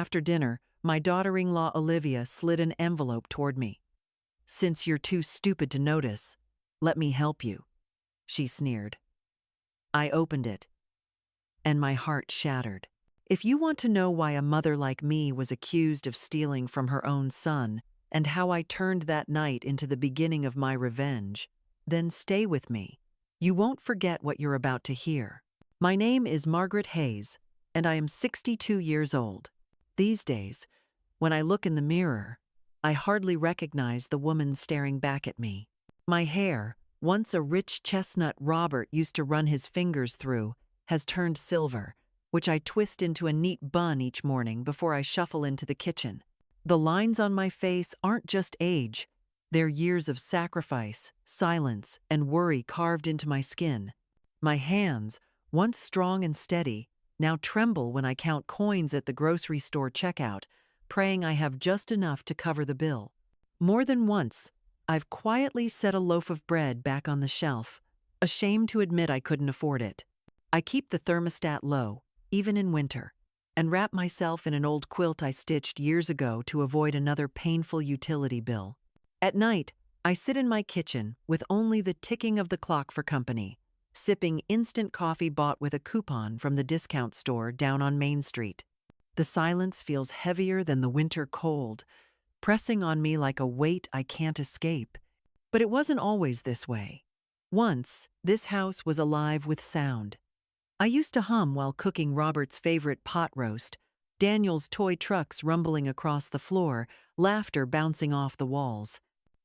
After dinner, my daughter-in-law Olivia slid an envelope toward me. "Since you're too stupid to notice, let me help you," she sneered. I opened it, and my heart shattered. If you want to know why a mother like me was accused of stealing from her own son, and how I turned that night into the beginning of my revenge, then stay with me. You won't forget what you're about to hear. My name is Margaret Hayes, and I am 62 years old. These days, when I look in the mirror, I hardly recognize the woman staring back at me. My hair, once a rich chestnut Robert used to run his fingers through, has turned silver, which I twist into a neat bun each morning before I shuffle into the kitchen. The lines on my face aren't just age, they're years of sacrifice, silence, and worry carved into my skin. My hands, once strong and steady, now tremble when I count coins at the grocery store checkout, praying I have just enough to cover the bill. More than once, I've quietly set a loaf of bread back on the shelf, ashamed to admit I couldn't afford it. I keep the thermostat low, even in winter, and wrap myself in an old quilt I stitched years ago to avoid another painful utility bill. At night, I sit in my kitchen with only the ticking of the clock for company, sipping instant coffee bought with a coupon from the discount store down on Main Street. The silence feels heavier than the winter cold, pressing on me like a weight I can't escape. But it wasn't always this way. Once, this house was alive with sound. I used to hum while cooking Robert's favorite pot roast, Daniel's toy trucks rumbling across the floor, laughter bouncing off the walls.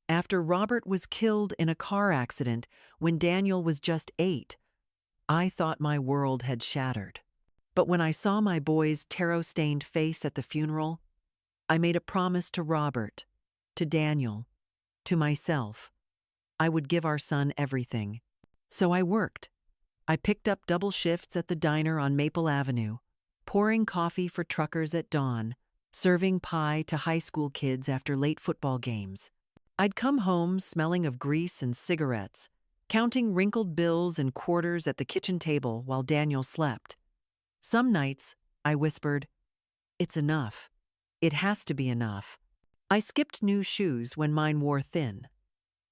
After Robert was killed in a car accident when Daniel was just 8, I thought my world had shattered. But when I saw my boy's tarot-stained face at the funeral, I made a promise to Robert, to Daniel, to myself. I would give our son everything. So I worked. I picked up double shifts at the diner on Maple Avenue, pouring coffee for truckers at dawn, serving pie to high school kids after late football games. I'd come home smelling of grease and cigarettes, counting wrinkled bills and quarters at the kitchen table while Daniel slept. Some nights, I whispered, "It's enough. It has to be enough." I skipped new shoes when mine wore thin.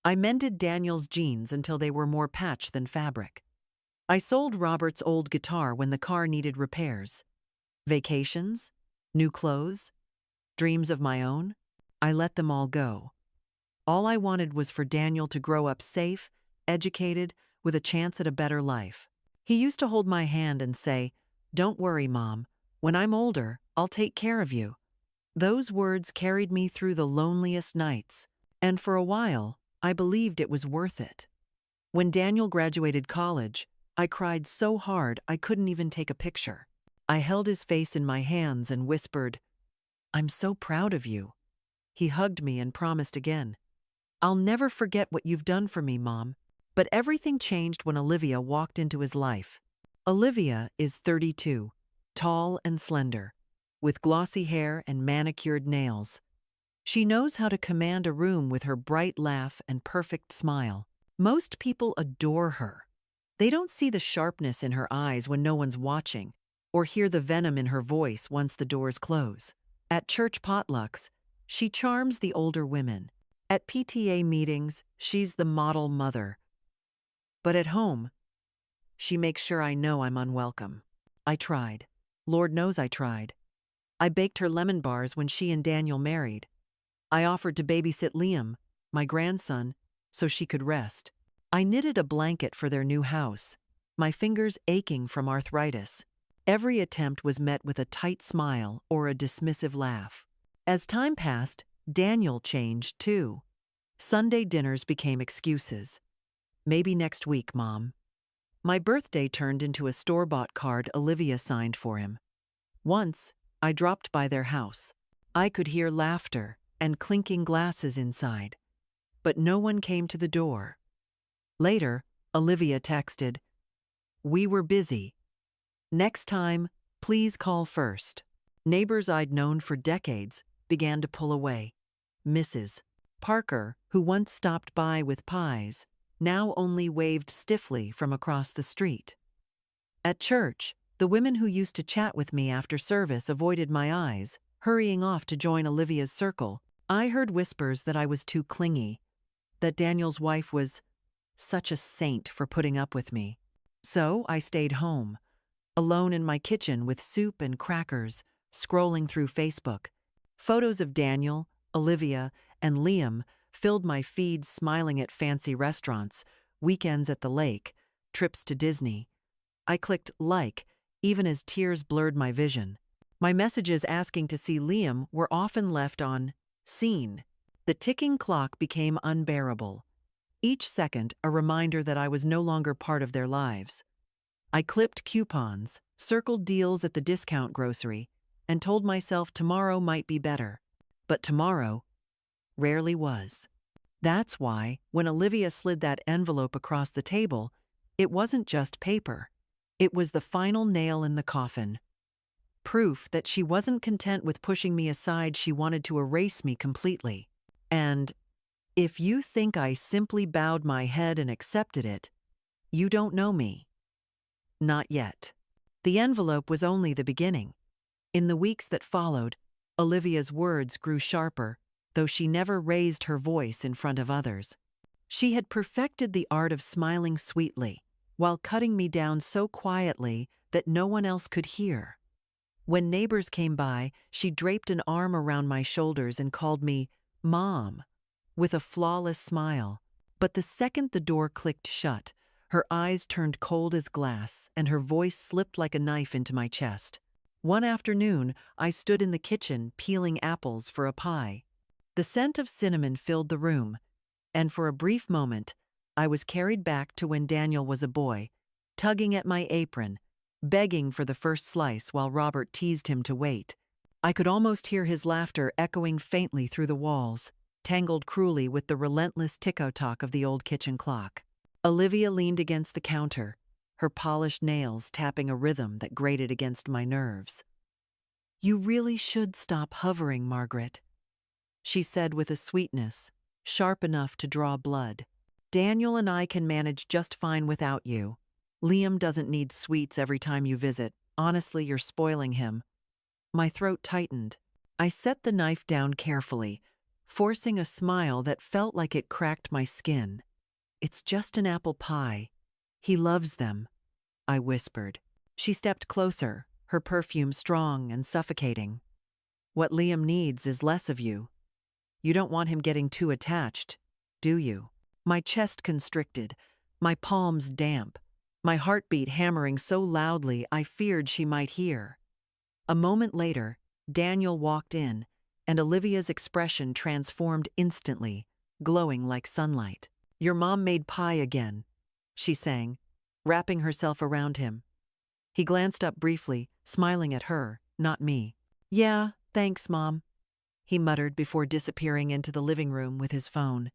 I mended Daniel's jeans until they were more patch than fabric. I sold Robert's old guitar when the car needed repairs. Vacations, new clothes, dreams of my own, I let them all go. All I wanted was for Daniel to grow up safe, educated, with a chance at a better life. He used to hold my hand and say, "Don't worry, Mom. When I'm older, I'll take care of you." Those words carried me through the loneliest nights, and for a while, I believed it was worth it. When Daniel graduated college, I cried so hard I couldn't even take a picture. I held his face in my hands and whispered, "I'm so proud of you." He hugged me and promised again, "I'll never forget what you've done for me, Mom." But everything changed when Olivia walked into his life. Olivia is 32, tall and slender, with glossy hair and manicured nails. She knows how to command a room with her bright laugh and perfect smile. Most people adore her. They don't see the sharpness in her eyes when no one's watching, or hear the venom in her voice once the doors close. At church potlucks, she charms the older women. At PTA meetings, she's the model mother. But at home, she makes sure I know I'm unwelcome. I tried. Lord knows I tried. I baked her lemon bars when she and Daniel married. I offered to babysit Liam, my grandson, so she could rest. I knitted a blanket for their new house, my fingers aching from arthritis. Every attempt was met with a tight smile or a dismissive laugh. As time passed, Daniel changed too. Sunday dinners became excuses. "Maybe next week, Mom." My birthday turned into a store-bought card Olivia signed for him. Once, I dropped by their house. I could hear laughter and clinking glasses inside, but no one came to the door. Later, Olivia texted, "We were busy. Next time, please call first." Neighbors I'd known for decades began to pull away. Mrs. Parker, who once stopped by with pies, now only waved stiffly from across the street. At church, the women who used to chat with me after service avoided my eyes, hurrying off to join Olivia's circle. I heard whispers that I was too clingy, that Daniel's wife was such a saint for putting up with me. So I stayed home, alone in my kitchen with soup and crackers, scrolling through Facebook. Photos of Daniel, Olivia, and Liam filled my feed, smiling at fancy restaurants, weekends at the lake, trips to Disney. I clicked like, even as tears blurred my vision. My messages asking to see Liam were often left on seen. The ticking clock became unbearable. Each second a reminder that I was no longer part of their lives. I clipped coupons, circled deals at the discount grocery, and told myself tomorrow might be better. But tomorrow rarely was. That's why, when Olivia slid that envelope across the table, it wasn't just paper. It was the final nail in the coffin. Proof that she wasn't content with pushing me aside, she wanted to erase me completely. And if you think I simply bowed my head and accepted it, you don't know me. Not yet. The envelope was only the beginning. In the weeks that followed, Olivia's words grew sharper, though she never raised her voice in front of others. She had perfected the art of smiling sweetly, while cutting me down so quietly that no one else could hear. When neighbors came by, she draped an arm around my shoulders and called me Mom, with a flawless smile. But the second the door clicked shut, her eyes turned cold as glass and her voice slipped like a knife into my chest. One afternoon, I stood in the kitchen peeling apples for a pie. The scent of cinnamon filled the room, and for a brief moment, I was carried back to when Daniel was a boy, tugging at my apron, begging for the first slice while Robert teased him to wait. I could almost hear his laughter echoing faintly through the walls, tangled cruelly with the relentless tick-tock of the old kitchen clock. Olivia leaned against the counter, her polished nails tapping a rhythm that grated against my nerves. "You really should stop hovering, Margaret," she said with a sweetness sharp enough to draw blood. "Daniel and I can manage just fine without you. Liam doesn't need sweets every time you visit. Honestly, you're spoiling him." My throat tightened. I set the knife down carefully, forcing a smile that felt like it cracked my skin. "It's just an apple pie. He loves them," I whispered. She stepped closer, her perfume strong and suffocating. "What Liam needs is less of you. You don't want him getting too attached, do you?" My chest constricted, my palms damp, my heartbeat hammering so loudly I feared she might hear. A moment later, Daniel walked in, and Olivia's expression transformed instantly, glowing like sunlight. "Your mom made pie again," she sang, wrapping herself around him. He glanced up briefly, smiling at her, not me. "Yeah, thanks, Mom," he muttered before disappearing into the living room with his phone.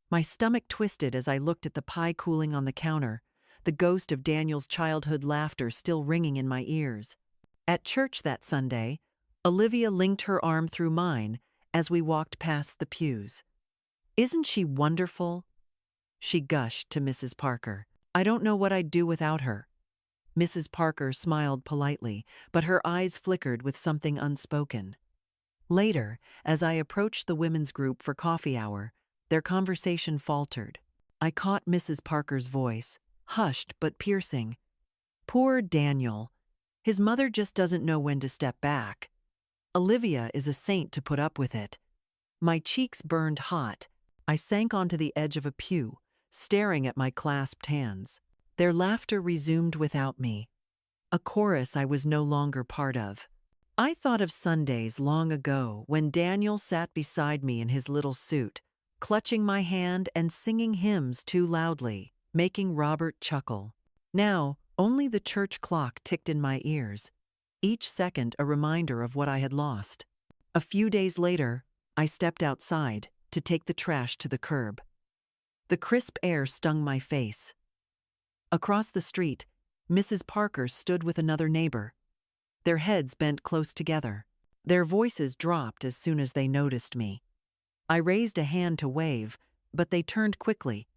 My stomach twisted as I looked at the pie cooling on the counter, the ghost of Daniel's childhood laughter still ringing in my ears. At church that Sunday, Olivia linked her arm through mine as we walked past the pews. "Isn't she wonderful?" she gushed to Mrs. Parker. "I don't know what I'd do without her." Mrs. Parker smiled politely, but her eyes flickered with something unspoken. Later, as I approached the women's group for coffee hour, their conversation faltered. I caught Mrs. Parker's voice, hushed but piercing. "Poor Daniel. His mother just doesn't know when to step back. Olivia is a saint to put up with it." My cheeks burned hot. I sank onto the edge of a pew, staring at my clasped hands. Their laughter resumed without me, a chorus I was no longer part of. I thought of Sundays long ago when Daniel sat beside me in his little suit, clutching my hand and singing hymns too loudly, making Robert chuckle. Now, only the church clock ticked in my ears, each second a reminder of what I had lost. A few days later, I stepped outside to take the trash to the curb. The crisp air stung my face. Across the street, Mrs. Parker stood with another neighbor, their heads bent close together. Their voices dropped as soon as they noticed me. I raised a hand to wave, but they turned quickly,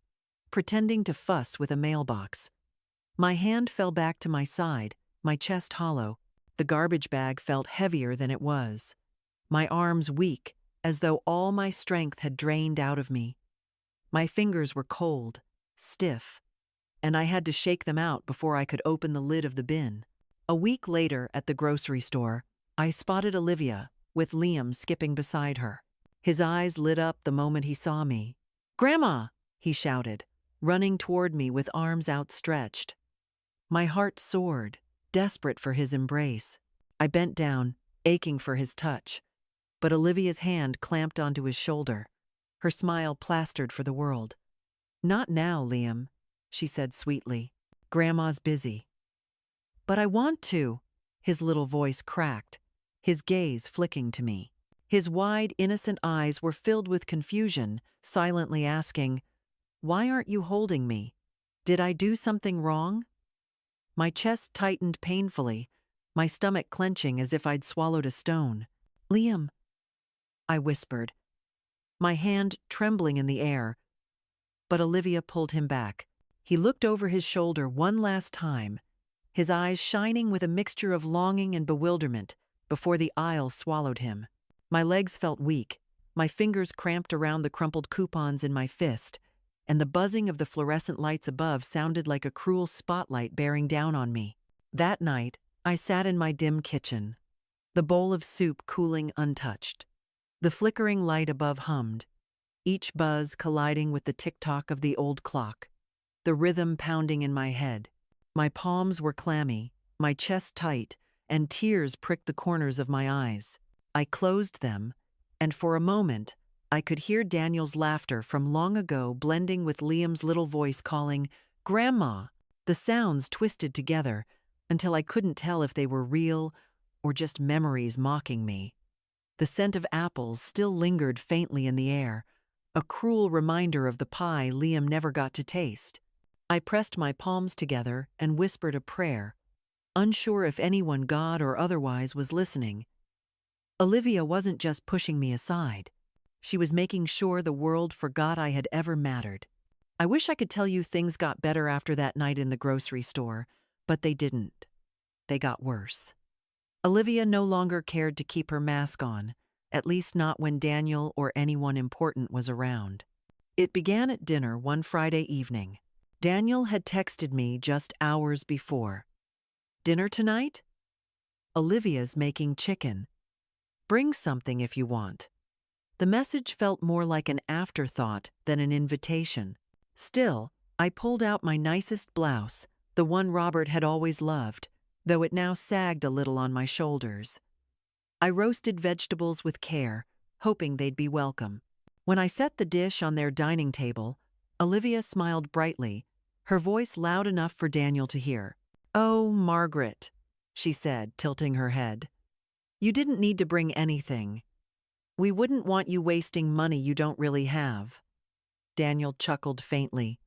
pretending to fuss with a mailbox. My hand fell back to my side, my chest hollow. The garbage bag felt heavier than it was. my arms weak, as though all my strength had drained out of me. My fingers were cold, stiff, and I had to shake them out before I could open the lid of the bin. A week later, at the grocery store, I spotted Olivia, with Liam skipping beside her. His eyes lit up the moment he saw me. "Grandma!" he shouted, running toward me with arms outstretched. My heart soared, desperate for his embrace. I bent down, aching for his touch, but Olivia's hand clamped onto his shoulder, her smile plastered for the world. "Not now, Liam," she said sweetly. "Grandma's busy." "But I want to," his little voice cracked, his gaze flicking to me. His wide, innocent eyes were filled with confusion, silently asking, "Why aren't you holding me? Did I do something wrong?" My chest tightened painfully, my stomach clenching as if I'd swallowed a stone. "Liam," I whispered, my hand trembling in the air, but Olivia pulled him back. He looked over his shoulder one last time, his eyes shining with a mixture of longing and bewilderment, before the aisle swallowed him. My legs felt weak, my fingers cramped around the crumpled coupons in my fist, and the buzzing of the fluorescent lights above sounded like a cruel spotlight bearing down on me. That night, I sat in my dim kitchen, the bowl of soup cooling untouched. The flickering light above hummed, each buzz colliding with the tick-tock of the old clock, the rhythm pounding in my head. My palms were clammy, my chest tight, and tears pricked the corners of my eyes. I closed them, and for a moment, I could hear Daniel's laughter from long ago blending with Liam's little voice calling, "Grandma!" The sounds twisted together until I couldn't tell if they were real or just memories mocking me. The scent of apples still lingered faintly in the air, a cruel reminder of the pie Liam never got to taste. I pressed my palms together and whispered a prayer, unsure if anyone, God or otherwise, was listening. Olivia wasn't just pushing me aside. She was making sure the world forgot I had ever mattered. I wish I could tell you things got better after that night in the grocery store, but they didn't. They got worse. Olivia no longer cared to keep her mask on, at least not when Daniel or anyone important was around. It began at dinner one Friday evening. Daniel had texted me just hours before. "Dinner tonight? Olivia's making chicken. Bring something if you want." The message felt more like an afterthought than an invitation. Still, I pulled out my nicest blouse, the one Robert had always loved, though it now sagged a little on my shoulders. I roasted vegetables with care, hoping they'd be welcome. When I set the dish on their dining table, Olivia smiled brightly, her voice loud enough for Daniel to hear. "Oh, Margaret," she said, tilting her head. "You didn't need to bring anything. We wouldn't want you wasting money you don't really have." Daniel chuckled faintly,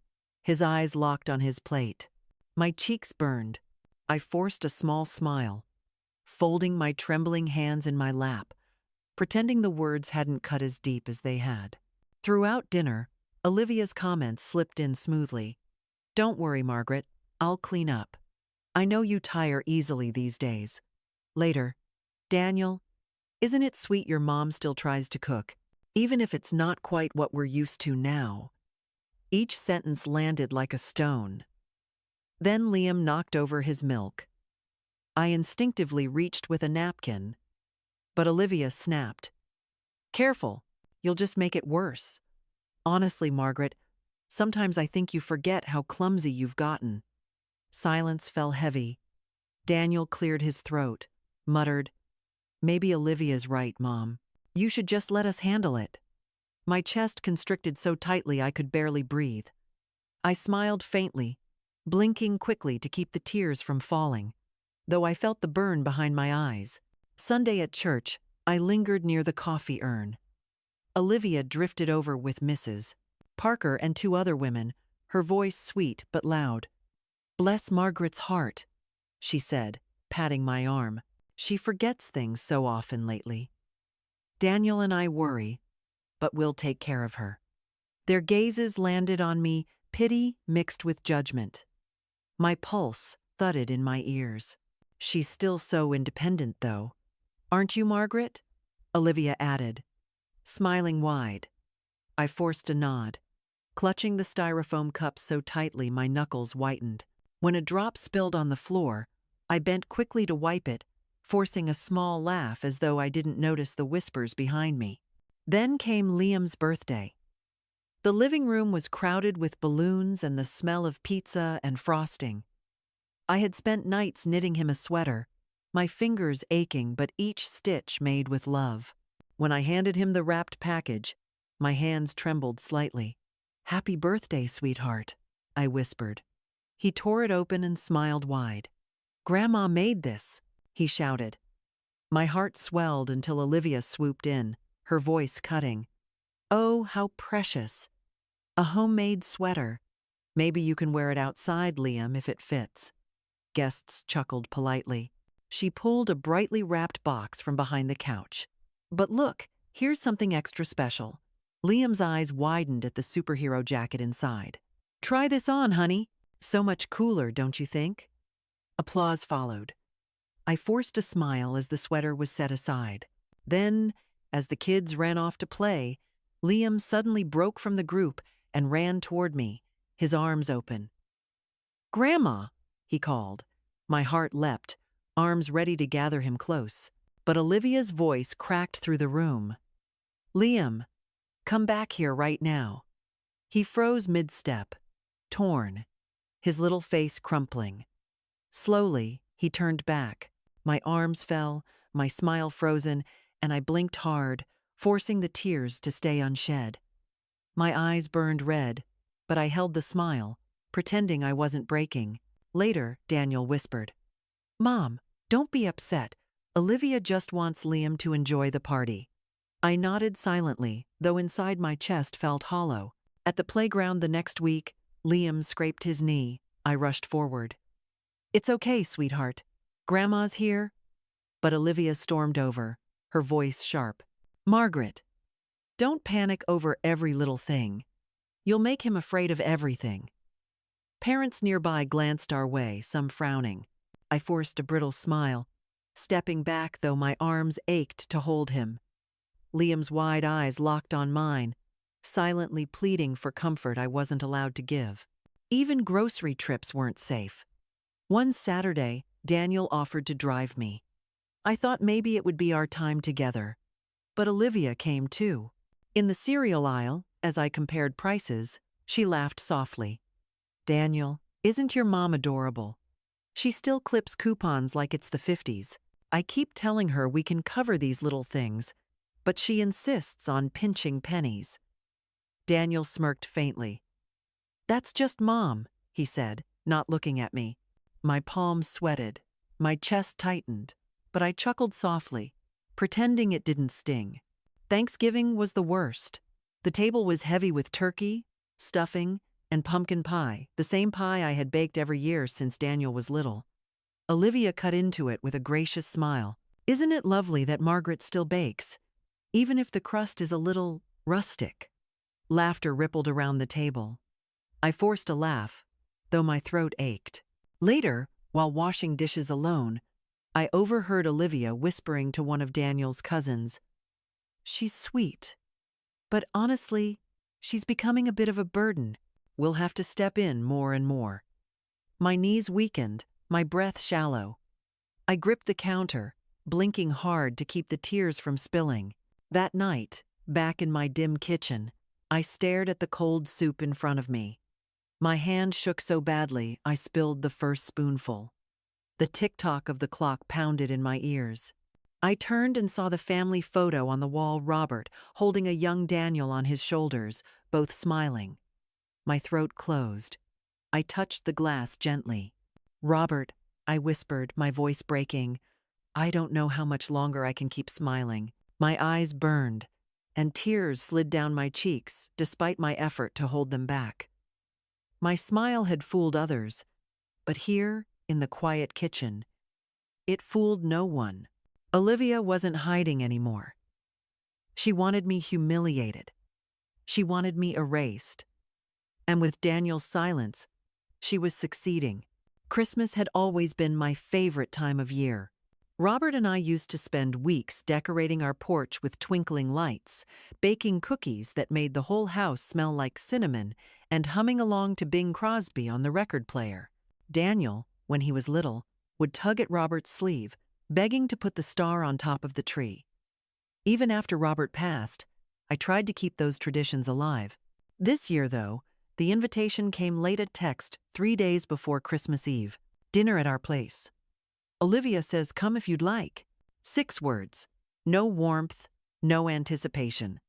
his eyes locked on his plate. My cheeks burned. I forced a small smile, folding my trembling hands in my lap, pretending the words hadn't cut as deep as they had. Throughout dinner, Olivia's comments slipped in smoothly. "Don't worry, Margaret. I'll clean up. I know you tire easily these days." Later, "Daniel, isn't it sweet your mom still tries to cook, even if it's not quite what we're used to now?" Each sentence landed like a stone. Then Liam knocked over his milk. I instinctively reached with a napkin, but Olivia snapped. "Careful, you'll just make it worse. Honestly, Margaret, sometimes I think you forget how clumsy you've gotten." Silence fell heavy. Daniel cleared his throat, muttered, "Maybe Olivia's right, Mom. You should just let us handle it." My chest constricted so tightly I could barely breathe. I smiled faintly, blinking quickly to keep the tears from falling, though I felt the burn behind my eyes. Sunday at church, I lingered near the coffee urn. Olivia drifted over with Mrs. Parker and two other women, her voice sweet but loud. "Bless Margaret's heart," she said, patting my arm. "She forgets things so often lately. Daniel and I worry, but we'll take care of her." Their gazes landed on me, pity mixed with judgment. My pulse thudded in my ears. "She's still so independent, though. Aren't you, Margaret?" Olivia added, smiling wide. I forced a nod, clutching the styrofoam cup so tightly my knuckles whitened. When a drop spilled on the floor, I bent quickly to wipe it, forcing a small laugh as though I didn't notice the whispers behind me. Then came Liam's birthday. The living room was crowded with balloons and the smell of pizza and frosting. I had spent nights knitting him a sweater, my fingers aching but each stitch made with love. When I handed him the wrapped package, my hands trembled slightly. "Happy birthday, sweetheart," I whispered. He tore it open and smiled wide. "Grandma made this," he shouted. My heart swelled until Olivia swooped in, her voice cutting. "Oh, how precious. A homemade sweater. Maybe you can wear it outside, Liam, if it fits." Guests chuckled politely. She pulled a brightly wrapped box from behind the couch. "But look, here's something extra special." Liam's eyes widened at the superhero jacket inside. "Try this on, honey. So much cooler, don't you think?" Applause followed. I forced a smile as the sweater was set aside. Then, as the kids ran off to play, Liam suddenly broke from the group and ran toward me, his arms open. "Grandma," he called. My heart leapt, arms ready to gather him close. But Olivia's voice cracked through the room. "Liam, come back here right now." He froze mid-step, torn, his little face crumpling. Slowly, he turned back. My arms fell, my smile frozen, and I blinked hard, forcing the tears to stay unshed. My eyes burned red, but I held the smile, pretending I wasn't breaking. Later, Daniel whispered, "Mom, don't be upset. Olivia just wants Liam to enjoy the party." I nodded silently, though inside my chest felt hollow. At the playground the next week, Liam scraped his knee. I rushed forward. "It's okay, sweetheart. Grandma's here." But Olivia stormed over, her voice sharp. "Margaret, don't panic over every little thing. You'll make him afraid of everything." Parents nearby glanced our way, some frowning. I forced a brittle smile, stepping back though my arms ached to hold him. Liam's wide eyes locked on mine, silently pleading for comfort I wasn't allowed to give. Even grocery trips weren't safe. One Saturday, Daniel offered to drive me. I thought maybe it would be our time together. But Olivia came too. In the cereal aisle, as I compared prices, she laughed softly. "Daniel, isn't your mom adorable? She still clips coupons like it's the 50s. I keep telling her we can cover these little things, but she insists on pinching pennies." Daniel smirked faintly. "That's just Mom," he said, not looking at me. My palms sweated, my chest tightened, but I chuckled softly, pretending it didn't sting. Thanksgiving was the worst. The table was heavy with turkey, stuffing, and pumpkin pie, the same pie I had baked every year since Daniel was little. Olivia cut into it with a gracious smile. "Isn't it lovely that Margaret still bakes, even if the crust is a little rustic?" Laughter rippled around the table. I forced a laugh, though my throat ached. Later, while washing dishes alone, I overheard Olivia whispering to one of Daniel's cousins, "She's sweet, but honestly, she's becoming a bit of a burden. We'll have to step in more and more." My knees weakened, my breath shallow. I gripped the counter, blinking hard to keep the tears from spilling. That night, back in my dim kitchen, I stared at the cold soup in front of me. My hand shook so badly I spilled the first spoonful. The tick-tock of the clock pounded in my ears. I turned and saw the family photo on the wall, Robert holding a young Daniel on his shoulders, both smiling. My throat closed. I touched the glass gently. "Robert," I whispered, my voice breaking, "I don't know how much longer I can keep smiling." My eyes burned, and tears slid down my cheeks despite my effort to hold them back. My smile had fooled others, but here, in the quiet kitchen, it fooled no one. Olivia wasn't hiding anymore. She wanted me humiliated. She wanted me erased. And with Daniel's silence, she was succeeding. Christmas had always been my favorite time of year. Robert and I used to spend weeks decorating our porch with twinkling lights, baking cookies that made the whole house smell like cinnamon, and humming along to Bing Crosby on the record player. Daniel, when he was little, would tug at Robert's sleeve, begging to put the star on top of the tree. Even after Robert passed, I tried to keep those traditions alive. This year, though, the invitation came late at text 3 days before Christmas Eve. Dinner at our place. Olivia says, "Come if you'd like." 6 words. No warmth, no anticipation.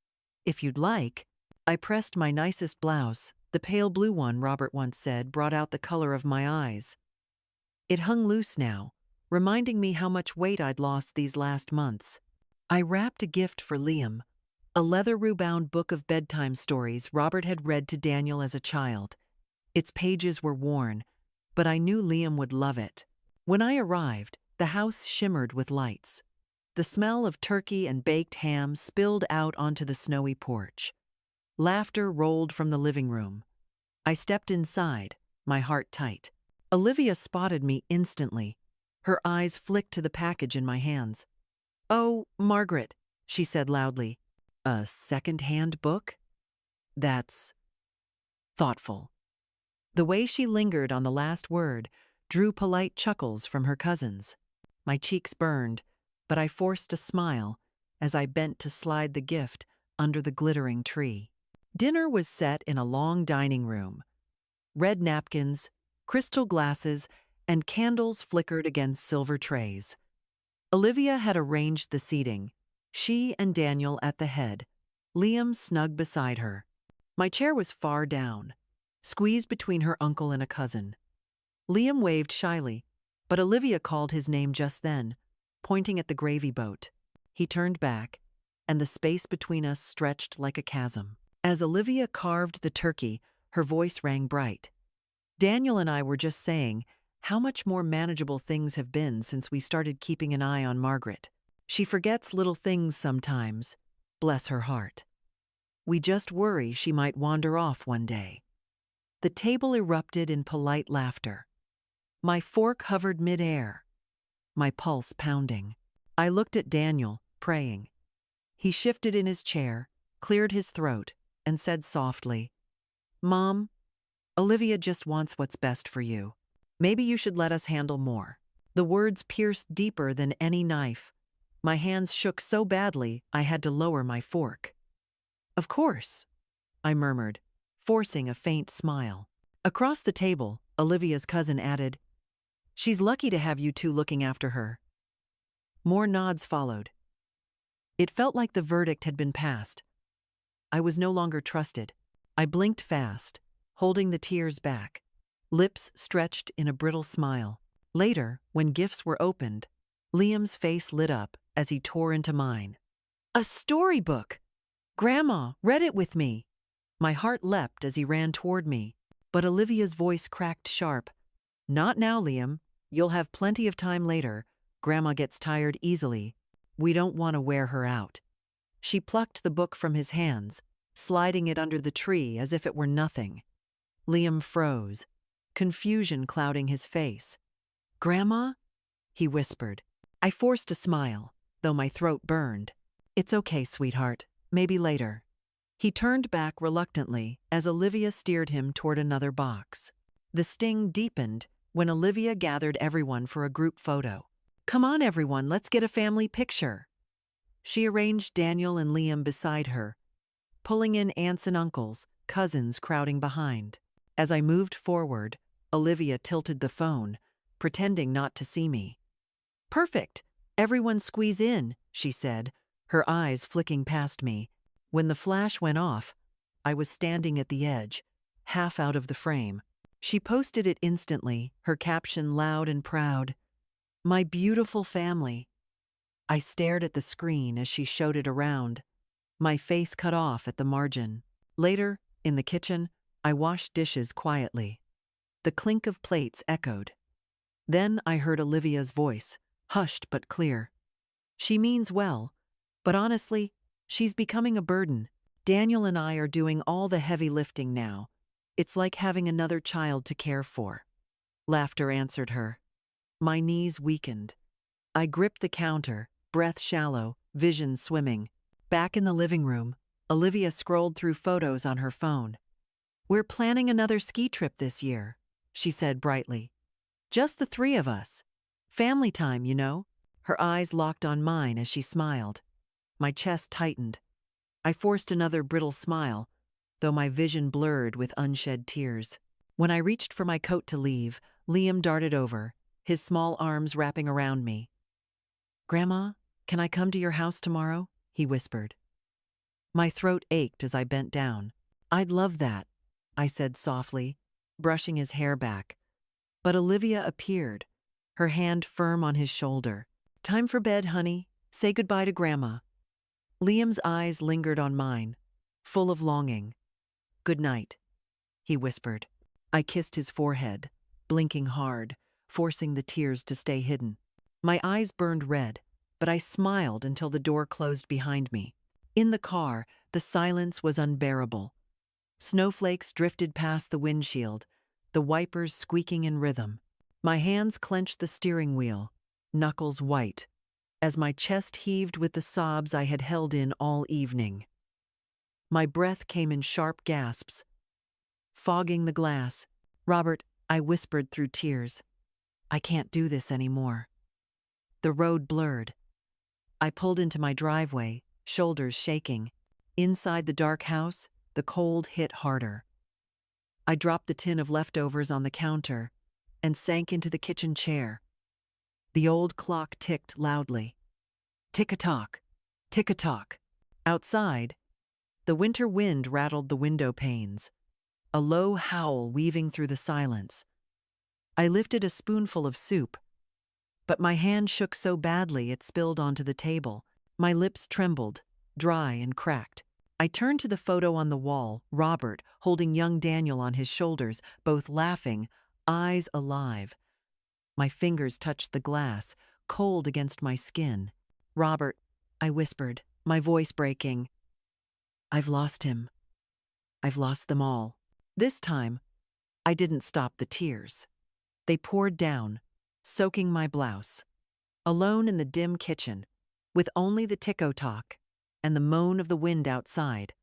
If you'd like, I pressed my nicest blouse, the pale blue one Robert once said brought out the color of my eyes. It hung loose now, reminding me how much weight I'd lost these last months. I wrapped a gift for Liam, a leather-bound book of bedtime stories Robert had read to Daniel as a child. Its pages were worn, but I knew Liam would love it. When I arrived, the house shimmered with lights. The smell of turkey and baked ham spilled out onto the snowy porch. Laughter rolled from the living room. I stepped inside, my heart tight. Olivia spotted me instantly. Her eyes flicked to the package in my hands. "Oh, Margaret," she said loudly. "A second-hand book? That's thoughtful." The way she lingered on the last word drew polite chuckles from her cousins. My cheeks burned, but I forced a smile as I bent to slide the gift under the glittering tree. Dinner was set in a long dining room. Red napkins, crystal glasses, and candles flickered against silver trays. Olivia had arranged the seating, she and Daniel at the head, Liam snug beside her. My chair was far down, squeezed between her uncle and a cousin. Liam waved shyly, but Olivia called his name just then, pointing at the gravy boat. He turned back, and the space between us stretched like a chasm. As Olivia carved the turkey, her voice rang bright. Daniel and I were just saying how much more manageable things have been since we started keeping an eye on Margaret. She forgets little things sometimes, bless her heart. We just worry she might wander off one day. The table erupted in polite laughter. My fork hovered mid-air, my pulse pounding. I looked at Daniel, praying. He shifted in his chair, cleared his throat, and said softly, "Mom, Olivia just wants what's best for you. Maybe you should let us handle more." The words pierced deeper than any knife. My hands shook so badly I had to lower my fork. "Of course," I murmured, forcing a faint smile. Across the table, Olivia's cousin added, "She's lucky to have you two looking after her." More nods followed. It felt like the verdict had been passed. I was no longer trusted. I blinked fast, holding the tears back, lips stretched in a brittle smile. Later, when gifts were opened, Liam's face lit up as he tore into mine. "A storybook! Grandma, read it with me!" My heart leapt as he ran toward me, but Olivia's voice cracked sharp. "Not now, Liam. You'll have plenty of time later. Grandma gets tired easily. We don't want to wear her out." She plucked the book from his hands, sliding it under the tree as if it were nothing. Liam froze, confusion clouding his face. "Grandma?" he whispered. I forced a smile, though my throat burned. "It's okay, sweetheart. Maybe later." He turned back reluctantly as Olivia steered him toward another box. The sting deepened when Olivia gathered everyone for a group photo. "Come on, everyone, let's get a family picture." She arranged Daniel and Liam beside her, pulling in aunts and uncles, cousins crowding behind. As I moved forward, Olivia tilted the phone, pretending not to see me. "Perfect. Everyone squeeze in," she said, her eyes flicking past me. When the flash went off, I was standing at the edge, half out of the frame. She posted it instantly, her caption loud and proud. "My beautiful family." I stared at the screen as she showed it around, my face cut off at the margin. Later, in the kitchen, I washed dishes quietly. The clink of plates echoed. Then I heard Olivia's voice, hushed but clear. "She means well, but honestly, she's becoming a burden. Daniel and I are doing all the heavy lifting now. It's like having another child to care for." Laughter answered her. My knees weakened. I gripped the counter, breath shallow, vision swimming. Back in the living room, Olivia scrolled through photos on her phone. "We're planning another ski trip this year," she said brightly. "Just the three of us. Family time, you know." Her eyes locked on mine as she smiled. My chest tightened. I forced another brittle smile, though my vision blurred with unshed tears. When I reached for my coat to leave, Liam darted over, his small arms wrapping around me. "Grandma, can I come to your house tomorrow?" he whispered. My throat ached as I bent down. "I'd love that," I said softly, brushing his hair back. But Olivia appeared, her hand firm on his shoulder. "Time for bed, honey. Say goodbye to Grandma." Liam's eyes lingered on mine, full of longing. "Good night," he whispered. I kissed his forehead, blinking hard, forcing the tears to stay hidden. My eyes burned red, but I smiled until the door closed behind me. In the car, the silence was unbearable. Snowflakes drifted past the windshield, the wipers squeaking in rhythm. My hands clenched the steering wheel, knuckles white, as my chest heaved with the sobs I had held in all evening. My breath came in sharp gasps, fogging the glass. "Robert," I whispered through tears, "I can't do this anymore." The road blurred. I pulled into my driveway, shoulders shaking. Inside the dark house, the cold hit harder. I dropped the tin of leftovers on the counter and sank into the kitchen chair. The old clock ticked loudly. Tick-a-tock, tick-a-tock. Outside, the winter wind rattled the window panes, a low howl weaving through the silence. I lifted a spoonful of soup, but my hand shook so badly it spilled onto the table. My lips trembled, dry and cracked. I turned to the photo on the wall, Robert holding young Daniel on his shoulders, both laughing, eyes alive. My fingers touched the glass, cold against my skin. "Robert," I whispered, my voice breaking. "I've lost him. I've lost them all." This time, I didn't stop the tears. They poured down, soaking my blouse. Alone in the dim kitchen, with only the tick-o-tock and the moan of the wind outside,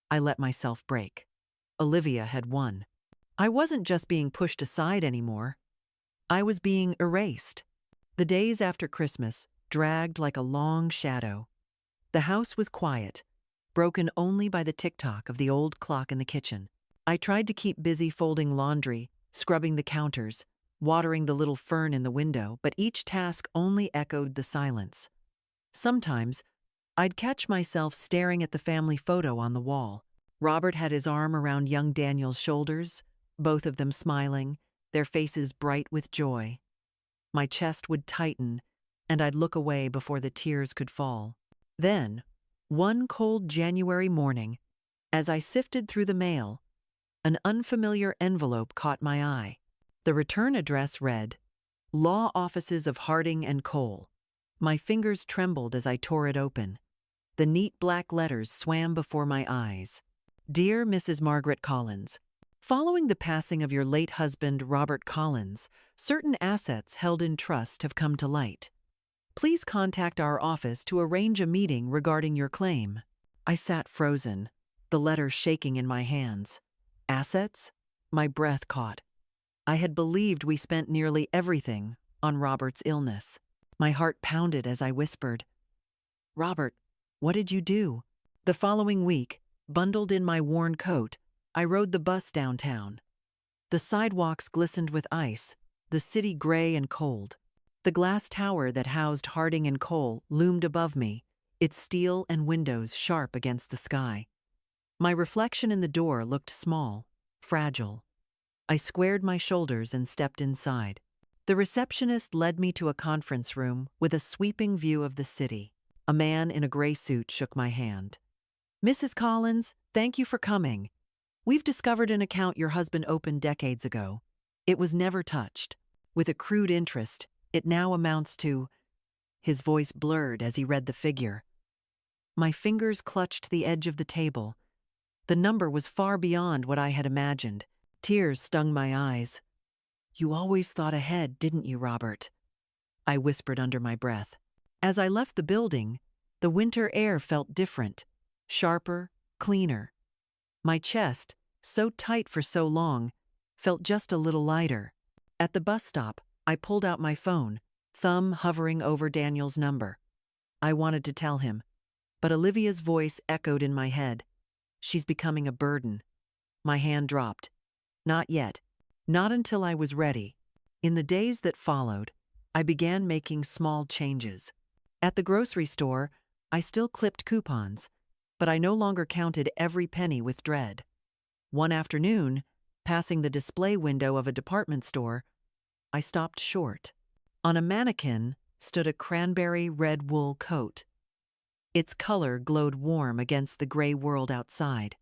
I let myself break. Olivia had won. I wasn't just being pushed aside anymore. I was being erased. The days after Christmas dragged like a long shadow. The house was quiet, broken only by the tick-tock of the old clock in the kitchen. I tried to keep busy folding laundry, scrubbing the counters, watering the little fern in the window, but each task only echoed the silence. Sometimes, I'd catch myself staring at the family photo on the wall. Robert had his arm around young Daniel's shoulders, both of them smiling, their faces bright with joy. My chest would tighten, and I'd look away before the tears could fall. Then, one cold January morning, as I sifted through the mail, an unfamiliar envelope caught my eye. The return address read, "Law Offices of Harding and Cole." My fingers trembled as I tore it open. The neat black letters swam before my eyes. "Dear Mrs. Margaret Collins, following the passing of your late husband, Robert Collins, certain assets held in trust have come to light. Please contact our office to arrange a meeting regarding your claim." I sat frozen, the letter shaking in my hands. Assets? My breath caught. I had believed we spent nearly everything on Robert's illness. My heart pounded as I whispered, "Robert, what did you do?" The following week, bundled in my worn coat, I rode the bus downtown. The sidewalks glistened with ice, the city gray and cold. The glass tower that housed Harding and Cole loomed above me, its steel and windows sharp against the sky. My reflection in the door looked small, fragile. I squared my shoulders and stepped inside. The receptionist led me to a conference room with a sweeping view of the city. A man in a gray suit shook my hand. "Mrs. Collins, thank you for coming. We've discovered an account your husband opened decades ago. It was never touched. With accrued interest, it now amounts to—" His voice blurred as he read the figure. My fingers clutched the edge of the table. The number was far beyond what I had imagined. Tears stung my eyes. "You always thought ahead, didn't you, Robert?" I whispered under my breath. As I left the building, the winter air felt different, sharper, cleaner. My chest, so tight for so long, felt just a little lighter. At the bus stop, I pulled out my phone, thumb hovering over Daniel's number. I wanted to tell him, but Olivia's voice echoed in my head. She's becoming a burden. My hand dropped. Not yet. Not until I was ready. In the days that followed, I began making small changes. At the grocery store, I still clipped coupons, but I no longer counted every penny with dread. One afternoon, passing the display window of a department store, I stopped short. On a mannequin stood a cranberry red wool coat. Its color glowed warm against the gray world outside.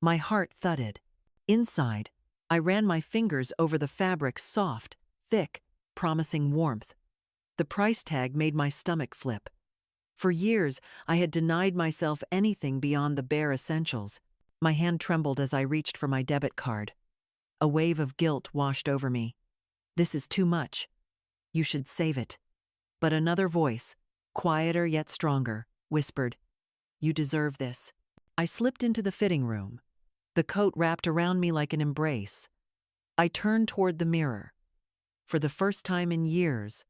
My heart thudded. Inside, I ran my fingers over the fabric, soft, thick, promising warmth. The price tag made my stomach flip. For years, I had denied myself anything beyond the bare essentials. My hand trembled as I reached for my debit card. A wave of guilt washed over me. This is too much. You should save it. But another voice, quieter yet stronger, whispered, "You deserve this." I slipped into the fitting room. The coat wrapped around me like an embrace. I turned toward the mirror. For the first time in years,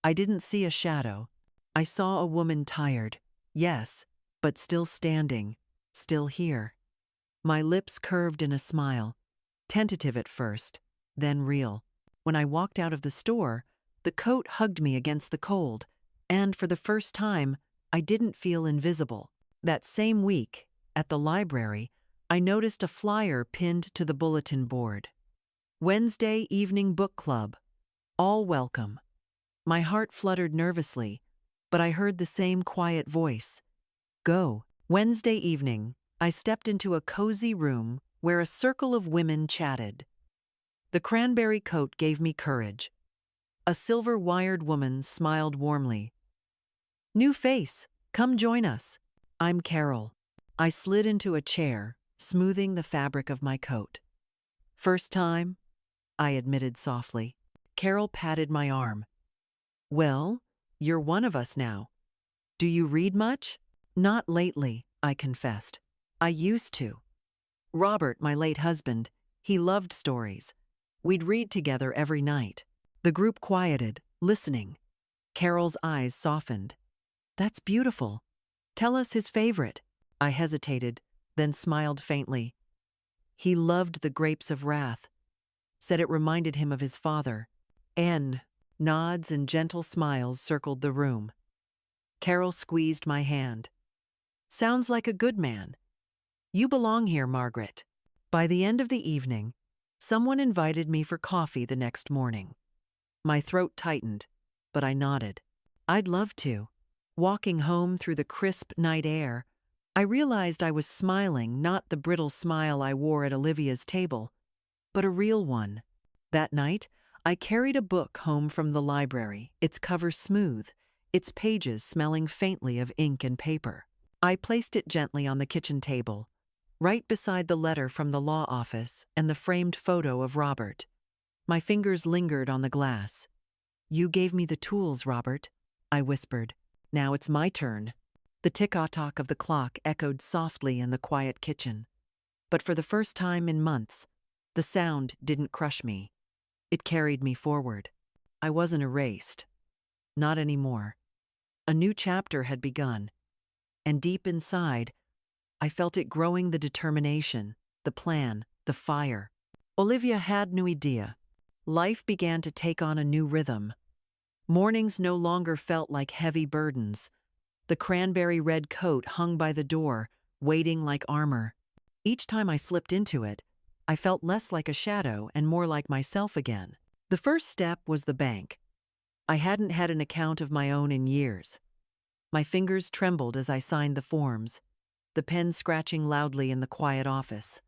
I didn't see a shadow. I saw a woman tired, yes, but still standing, still here. My lips curved in a smile, tentative at first, then real. When I walked out of the store, the coat hugged me against the cold, and for the first time, I didn't feel invisible. That same week, at the library, I noticed a flyer pinned to the bulletin board. Wednesday evening book club. All welcome. My heart fluttered nervously, but I heard the same quiet voice. Go. Wednesday evening, I stepped into a cozy room where a circle of women chatted. The cranberry coat gave me courage. A silver-wired woman smiled warmly. New face, come join us. I'm Carol. I slid into a chair, smoothing the fabric of my coat. First time? I admitted softly. Carol patted my arm. Well, you're one of us now. Do you read much? Not lately, I confessed. I used to. Robert, my late husband, he loved stories. We'd read together every night. The group quieted, listening. Carol's eyes softened. That's beautiful. Tell us his favorite. I hesitated, then smiled faintly. He loved The Grapes of Wrath. Said it reminded him of his father. Nods and gentle smiles circled the room. Carol squeezed my hand. Sounds like a good man. You belong here, Margaret. By the end of the evening, someone invited me for coffee the next morning. My throat tightened, but I nodded. I'd love to. Walking home through the crisp night air, I realized I was smiling, not the brittle smile I wore at Olivia's table, but a real one. That night, I carried a book home from the library, its cover smooth, its pages smelling faintly of ink and paper. I placed it gently on the kitchen table, right beside the letter from the law office and the framed photo of Robert. My fingers lingered on the glass. You gave me the tools, Robert, I whispered. Now it's my turn. The tick-tock of the clock echoed softly in the quiet kitchen. But for the first time in months, the sound didn't crush me. It carried me forward. I wasn't erased. Not anymore. A new chapter had begun, and deep inside, I felt it growing, the determination, the plan, the fire. Olivia had no idea. Life began to take on a new rhythm. Mornings no longer felt like heavy burdens. The cranberry red coat hung by the door, waiting like armor. Each time I slipped into it, I felt less like a shadow and more like myself again. The first step was the bank. I hadn't had an account of my own in years. My fingers trembled as I signed the forms, the pen scratching loudly in the quiet office.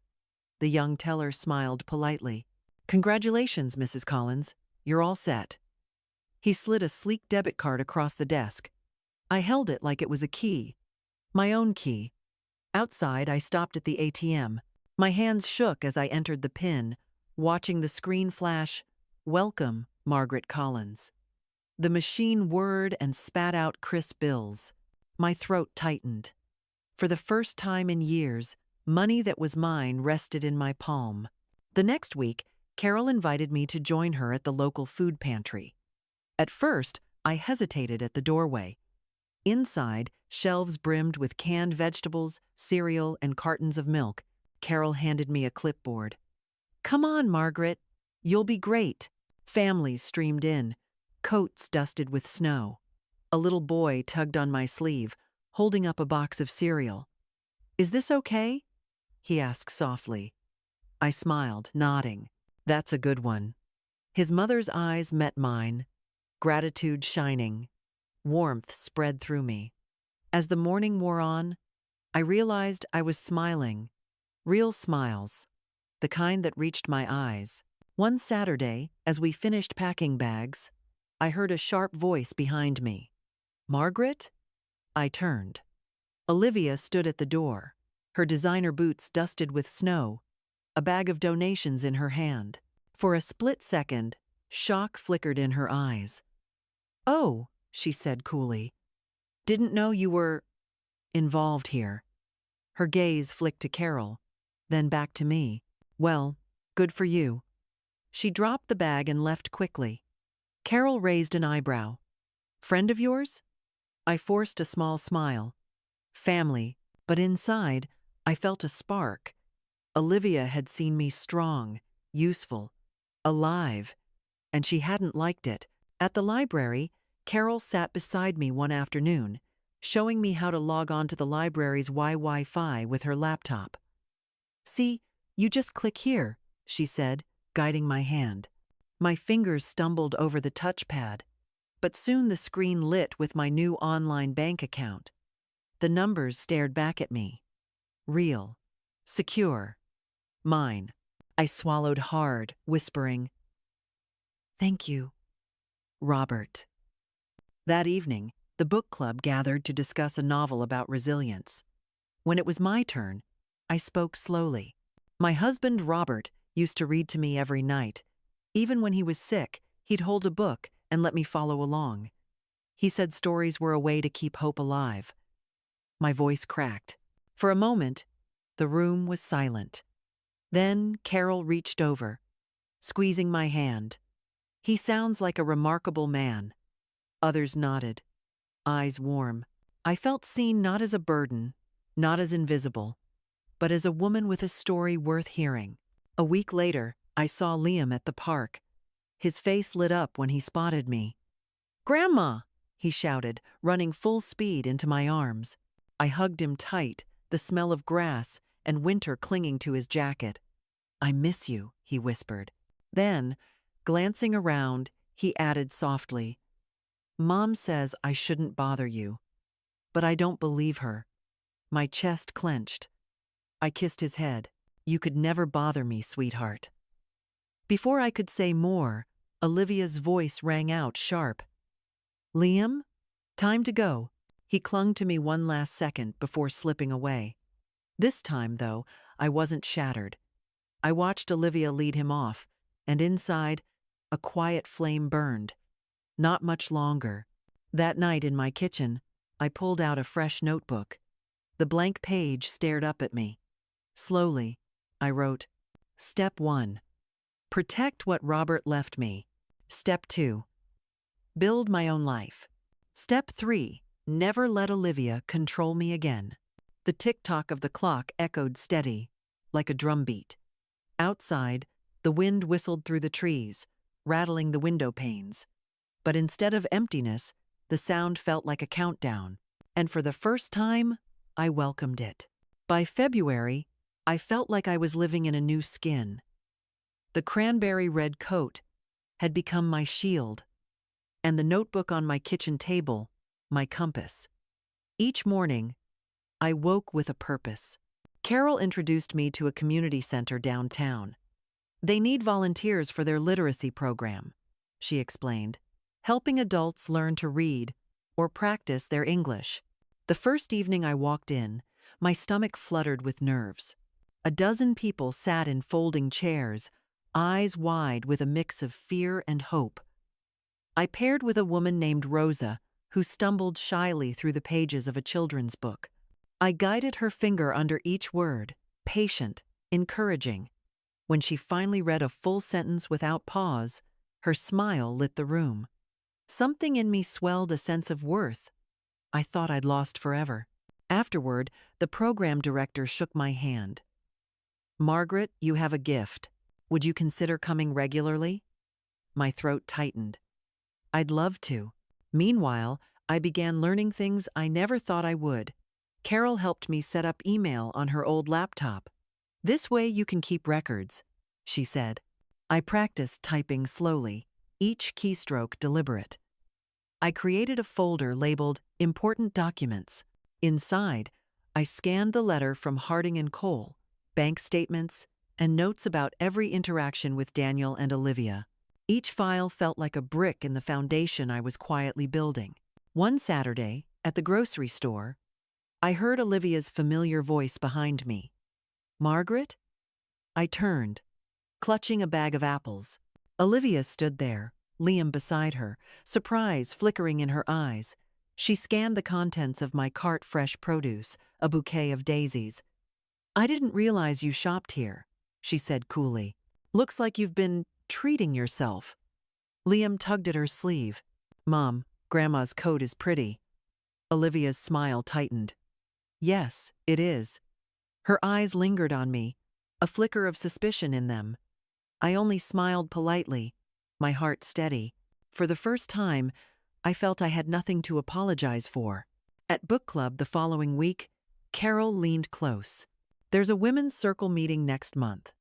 The young teller smiled politely. Congratulations, Mrs. Collins. You're all set. He slid a sleek debit card across the desk. I held it like it was a key. My own key. Outside, I stopped at the ATM. My hands shook as I entered the PIN, watching the screen flash, "Welcome, Margaret Collins." The machine whirred and spat out crisp bills. My throat tightened. For the first time in years, money that was mine rested in my palm. The next week, Carol invited me to join her at the local food pantry. At first, I hesitated at the doorway. Inside, shelves brimmed with canned vegetables, cereal, and cartons of milk. Carol handed me a clipboard. "Come on, Margaret. You'll be great." Families streamed in, coats dusted with snow. A little boy tugged on my sleeve, holding up a box of cereal. "Is this okay?" he asked softly. I smiled, nodding. "That's a good one." His mother's eyes met mine, gratitude shining. Warmth spread through me. As the morning wore on, I realized I was smiling. Real smiles, the kind that reached my eyes. One Saturday, as we finished packing bags, I heard a sharp voice behind me. "Margaret?" I turned. Olivia stood at the door, her designer boots dusted with snow, a bag of donations in her hand. For a split second, shock flickered in her eyes. "Oh," she said coolly. "Didn't know you were involved here." Her gaze flicked to Carol, then back to me. "Well, good for you." She dropped the bag and left quickly. Carol raised an eyebrow. "Friend of yours?" I forced a small smile. "Family," but inside, I felt a spark. Olivia had seen me strong, useful, alive, and she hadn't liked it. At the library, Carol sat beside me one afternoon, showing me how to log on to the library's Wi-Fi with her laptop. "See, you just click here," she said, guiding my hand. My fingers stumbled over the touchpad, but soon the screen lit with my new online bank account. The numbers stared back at me. Real. Secure. Mine. I swallowed hard, whispering, "Thank you, Robert." That evening, the book club gathered to discuss a novel about resilience. When it was my turn, I spoke slowly. My husband, Robert, used to read to me every night. Even when he was sick, he'd hold a book and let me follow along. He said stories were a way to keep hope alive. My voice cracked. For a moment, the room was silent. Then Carol reached over, squeezing my hand. "He sounds like a remarkable man." Others nodded, eyes warm. I felt seen not as a burden, not as invisible, but as a woman with a story worth hearing. A week later, I saw Liam at the park. His face lit up when he spotted me. "Grandma!" he shouted, running full speed into my arms. I hugged him tight, the smell of grass and winter clinging to his jacket. "I miss you," he whispered. Then, glancing around, he added softly, "Mom says I shouldn't bother you." But I don't believe her. My chest clenched. I kissed his head. "You could never bother me, sweetheart." Before I could say more, Olivia's voice rang out sharp. "Liam? Time to go." He clung to me one last second before slipping away. This time, though, I wasn't shattered. I watched Olivia lead him off, and inside, a quiet flame burned. Not much longer. That night in my kitchen, I pulled out a fresh notebook. The blank page stared up at me. Slowly, I wrote, "Step 1. Protect what Robert left me. Step 2. Build my own life. Step 3. Never let Olivia control me again." The tick-tock of the clock echoed steady, like a drumbeat. Outside, the wind whistled through the trees, rattling the window panes. But instead of emptiness, the sound felt like a countdown. And for the first time, I welcomed it. By February, I felt like I was living in a new skin. The cranberry red coat had become my shield, and the notebook on my kitchen table, my compass. Each morning, I woke with a purpose. Carol introduced me to a community center downtown. "They need volunteers for their literacy program," she explained, "helping adults learn to read or practice their English." The first evening I walked in, my stomach fluttered with nerves. A dozen people sat in folding chairs, eyes wide with a mix of fear and hope. I paired with a woman named Rosa, who stumbled shyly through the pages of a children's book. I guided her finger under each word, patient, encouraging. When she finally read a full sentence without pause, her smile lit the room. Something in me swelled a sense of worth. I thought I'd lost forever. Afterward, the program director shook my hand. "Margaret, you have a gift. Would you consider coming regularly?" My throat tightened. I'd love to. Meanwhile, I began learning things I never thought I would. Carol helped me set up email on her old laptop. "This way you can keep records," she said. I practiced typing slowly, each keystroke deliberate. I created a folder labeled Important Documents. Inside, I scanned the letter from Harding and Cole, bank statements, and notes about every interaction with Daniel and Olivia. Each file felt like a brick in the foundation I was quietly building. One Saturday, at the grocery store, I heard Olivia's familiar voice behind me. "Margaret?" I turned, clutching a bag of apples. Olivia stood there, Liam beside her, surprise flickering in her eyes. She scanned the contents of my cart, fresh produce, a bouquet of daisies. "I didn't realize you shopped here," she said coolly. "Looks like you've been treating yourself." Liam tugged at her sleeve. "Mom, Grandma's coat is pretty." Olivia's smile tightened. "Yes, it is." Her eyes lingered on me, a flicker of suspicion in them. I only smiled politely, my heart steady. For the first time, I felt I had nothing to apologize for. At book club the following week, Carol leaned close. "There's a women's circle meeting next month.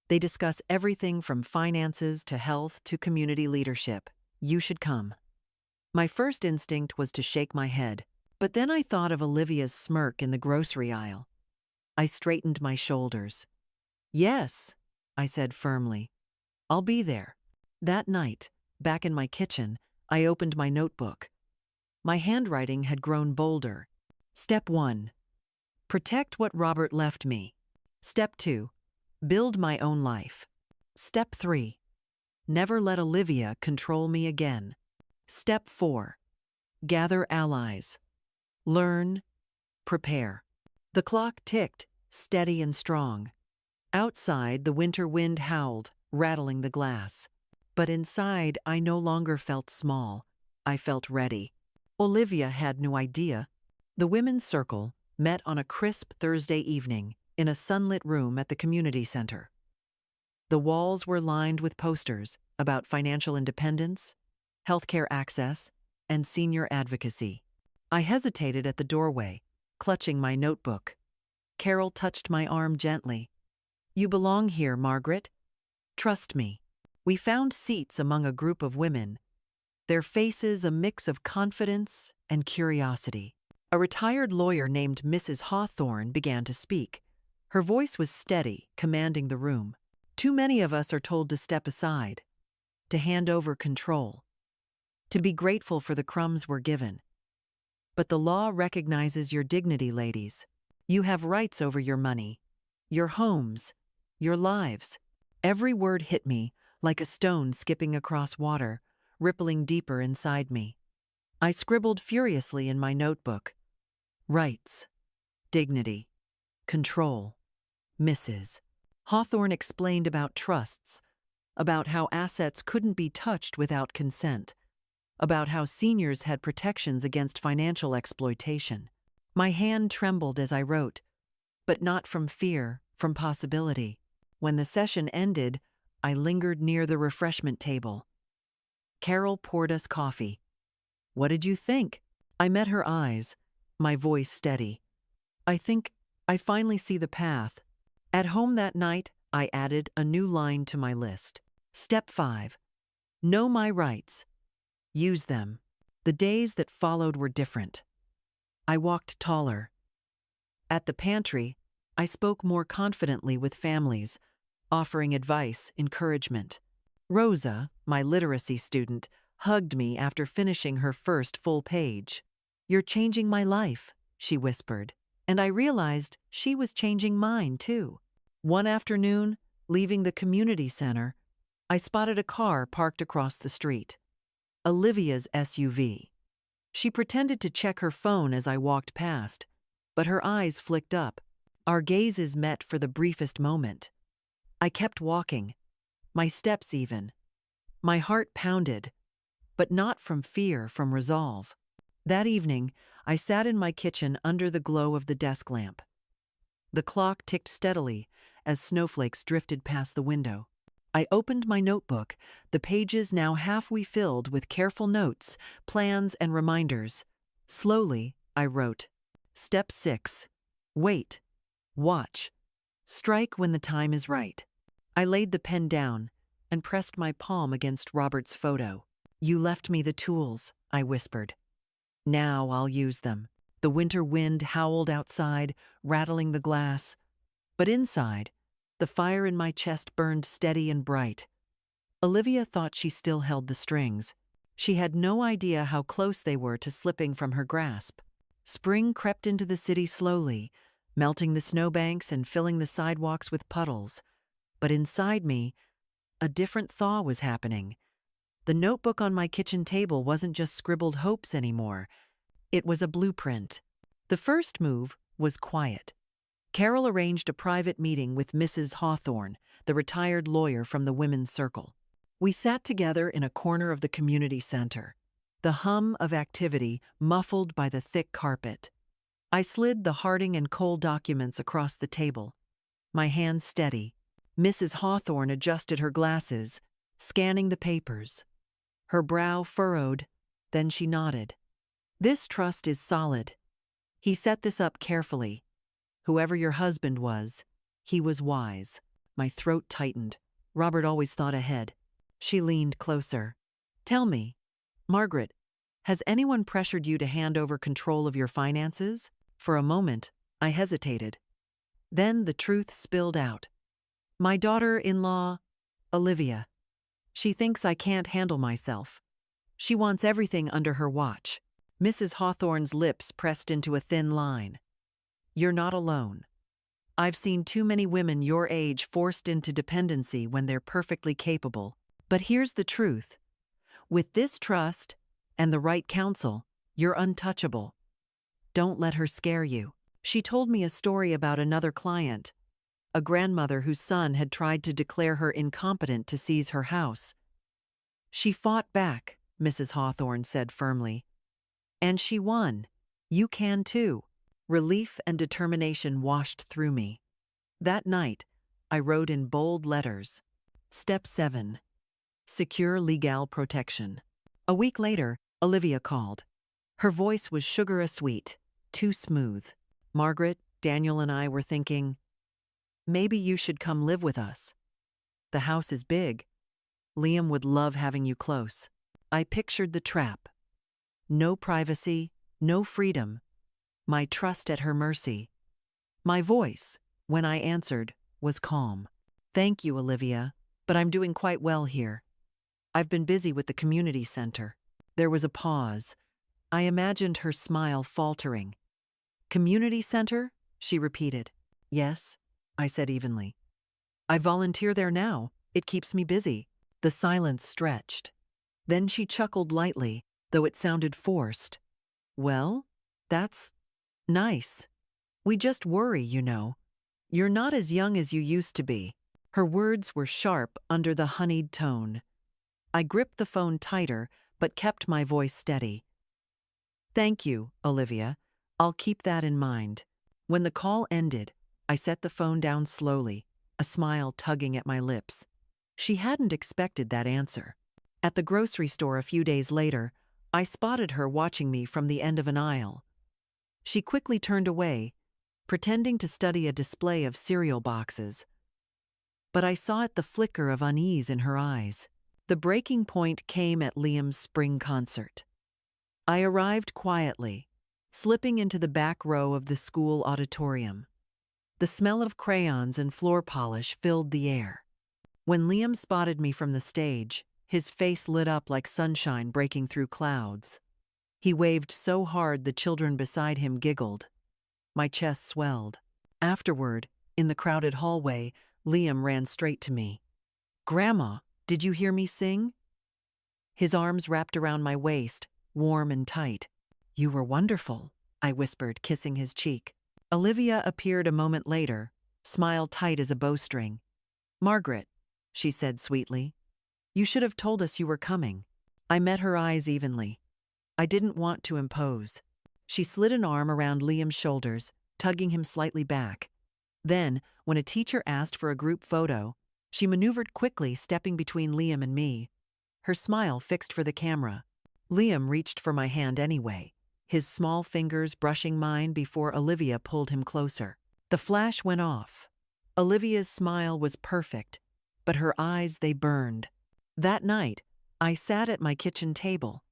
They discuss everything from finances to health to community leadership. You should come." My first instinct was to shake my head, but then I thought of Olivia's smirk in the grocery aisle. I straightened my shoulders. "Yes," I said firmly. "I'll be there." That night, back in my kitchen, I opened my notebook. My handwriting had grown bolder. Step 1. Protect what Robert left me. Step 2. Build my own life. Step 3. Never let Olivia control me again. Step 4. Gather allies. Learn. Prepare. The clock ticked, steady and strong. Outside, the winter wind howled, rattling the glass. But inside, I no longer felt small. I felt ready. Olivia had no idea. The women's circle met on a crisp Thursday evening in a sunlit room at the community center. The walls were lined with posters about financial independence, healthcare access, and senior advocacy. I hesitated at the doorway, clutching my notebook. Carol touched my arm gently. "You belong here, Margaret. Trust me." We found seats among a group of women, their faces a mix of confidence and curiosity. A retired lawyer named Mrs. Hawthorne began to speak. Her voice was steady, commanding the room. "Too many of us are told to step aside, to hand over control, to be grateful for the crumbs we're given. But the law recognizes your dignity, ladies. You have rights over your money, your homes, your lives." Every word hit me like a stone skipping across water, rippling deeper inside me. I scribbled furiously in my notebook. Rights, dignity, control, Mrs. Hawthorne explained about trusts, about how assets couldn't be touched without consent, about how seniors had protections against financial exploitation. My hand trembled as I wrote, but not from fear, from possibility. When the session ended, I lingered near the refreshment table. Carol poured us coffee. "What did you think?" I met her eyes, my voice steady. "I think I finally see the path." At home that night, I added a new line to my list. Step 5. Know my rights. Use them. The days that followed were different. I walked taller. At the pantry, I spoke more confidently with families, offering advice, encouragement. Rosa, my literacy student, hugged me after finishing her first full page. "You're changing my life," she whispered, and I realized she was changing mine too. One afternoon, leaving the community center, I spotted a car parked across the street. Olivia's SUV. She pretended to check her phone as I walked past, but her eyes flicked up. Our gazes met for the briefest moment. I kept walking, my steps even. My heart pounded, but not from fear, from resolve. That evening, I sat in my kitchen under the glow of the desk lamp. The clock ticked steadily as snowflakes drifted past the window. I opened my notebook, the pages now halfway filled with careful notes, plans, and reminders. Slowly, I wrote, Step 6. Wait. Watch. Strike when the time is right. I laid the pen down and pressed my palm against Robert's photo. You left me the tools, I whispered. Now I'll use them. The winter wind howled outside, rattling the glass. But inside, the fire in my chest burned steady and bright. Olivia thought she still held the strings. She had no idea how close they were to slipping from her grasp. Spring crept into the city slowly, melting the snowbanks and filling the sidewalks with puddles. But inside me, a different thaw was happening. The notebook on my kitchen table wasn't just scribbled hopes anymore. It was a blueprint. The first move was quiet. Carol arranged a private meeting with Mrs. Hawthorne, the retired lawyer from the women's circle. We sat together in a corner of the community center, the hum of activity muffled by the thick carpet. I slid the Harding and Cole documents across the table, my hands steady. Mrs. Hawthorne adjusted her glasses, scanning the papers. Her brow furrowed, then she nodded. This trust is solid. He set this up carefully. Whoever your husband was, he was wise. My throat tightened. Robert always thought ahead. She leaned closer. Tell me, Margaret, has anyone pressured you to hand over control of your finances? For a moment, I hesitated. Then the truth spilled out. My daughter-in-law, Olivia. She thinks I can't handle myself. She wants everything under her watch. Mrs. Hawthorne's lips pressed into a thin line. You're not alone. I've seen too many women your age forced into dependency when they're perfectly capable. But here's the truth. With this trust and the right counsel, you're untouchable. Don't let her scare you. She told me a story about another client, a grandmother whose son had tried to declare her incompetent to seize her house. She fought back, Mrs. Hawthorne said firmly. And she won. You can too. Relief and determination washed through me. That night, I wrote in bold letters, Step 7. Secure legal protection. A week later, Olivia called. Her voice was sugar-sweet, too smooth. Margaret, Daniel and I were thinking, maybe you should come live with us. The house is big. Liam would love having you close. I pictured the trap. No privacy, no freedom. My trust at her mercy. My voice, when I answered, was calm. Thank you, Olivia, but I'm doing quite well here. I've been busy with the community center. There was a pause. I imagined her smile faltering. Community center? She repeated. Yes, I said evenly. I volunteer there now. It keeps me busy. The silence stretched. Then she chuckled lightly, though it sounded forced. Well, that's nice. We just worry, you know. You're not as young as you used to be. Her words were sharp under the honeyed tone. I gripped the phone tighter, but kept my voice steady. Thank you, Olivia. I'll keep that in mind. When the call ended, I set the phone down slowly, a smile tugging at my lips. She hadn't expected that answer. At the grocery store a few days later, I spotted her watching me from the end of an aisle. She quickly turned away, pretending to study a display of cereal boxes. But I saw the flicker of unease in her eyes. The breaking point came at Liam's spring concert. I arrived quietly, slipping into the back row of the school auditorium. The smell of crayons and floor polish filled the air. When Liam spotted me from the stage, his face lit up like sunshine breaking through clouds. He waved so hard the children beside him giggled. My chest swelled. Afterward, in the crowded hallway, Liam ran straight to me. Grandma, did you hear me sing? his arms wrapped around my waist, warm and tight. "You were wonderful," I whispered, kissing his cheek. Olivia appeared a moment later, smile tight as a bowstring. "Margaret," she said sweetly, "you should have told us you were coming." I met her eyes evenly. I didn't want to impose. She slid an arm around Liam's shoulders, tugging him slightly back. Then, when a teacher asked for a group photo, she maneuvered quickly, stepping between Liam and me, her smile fixed for the camera. Liam reached for my hand anyway, his small fingers brushing mine before Olivia pulled him closer. The flash went off. Olivia's smile was perfect, but her eyes, they burned. That night, I sat at my kitchen table,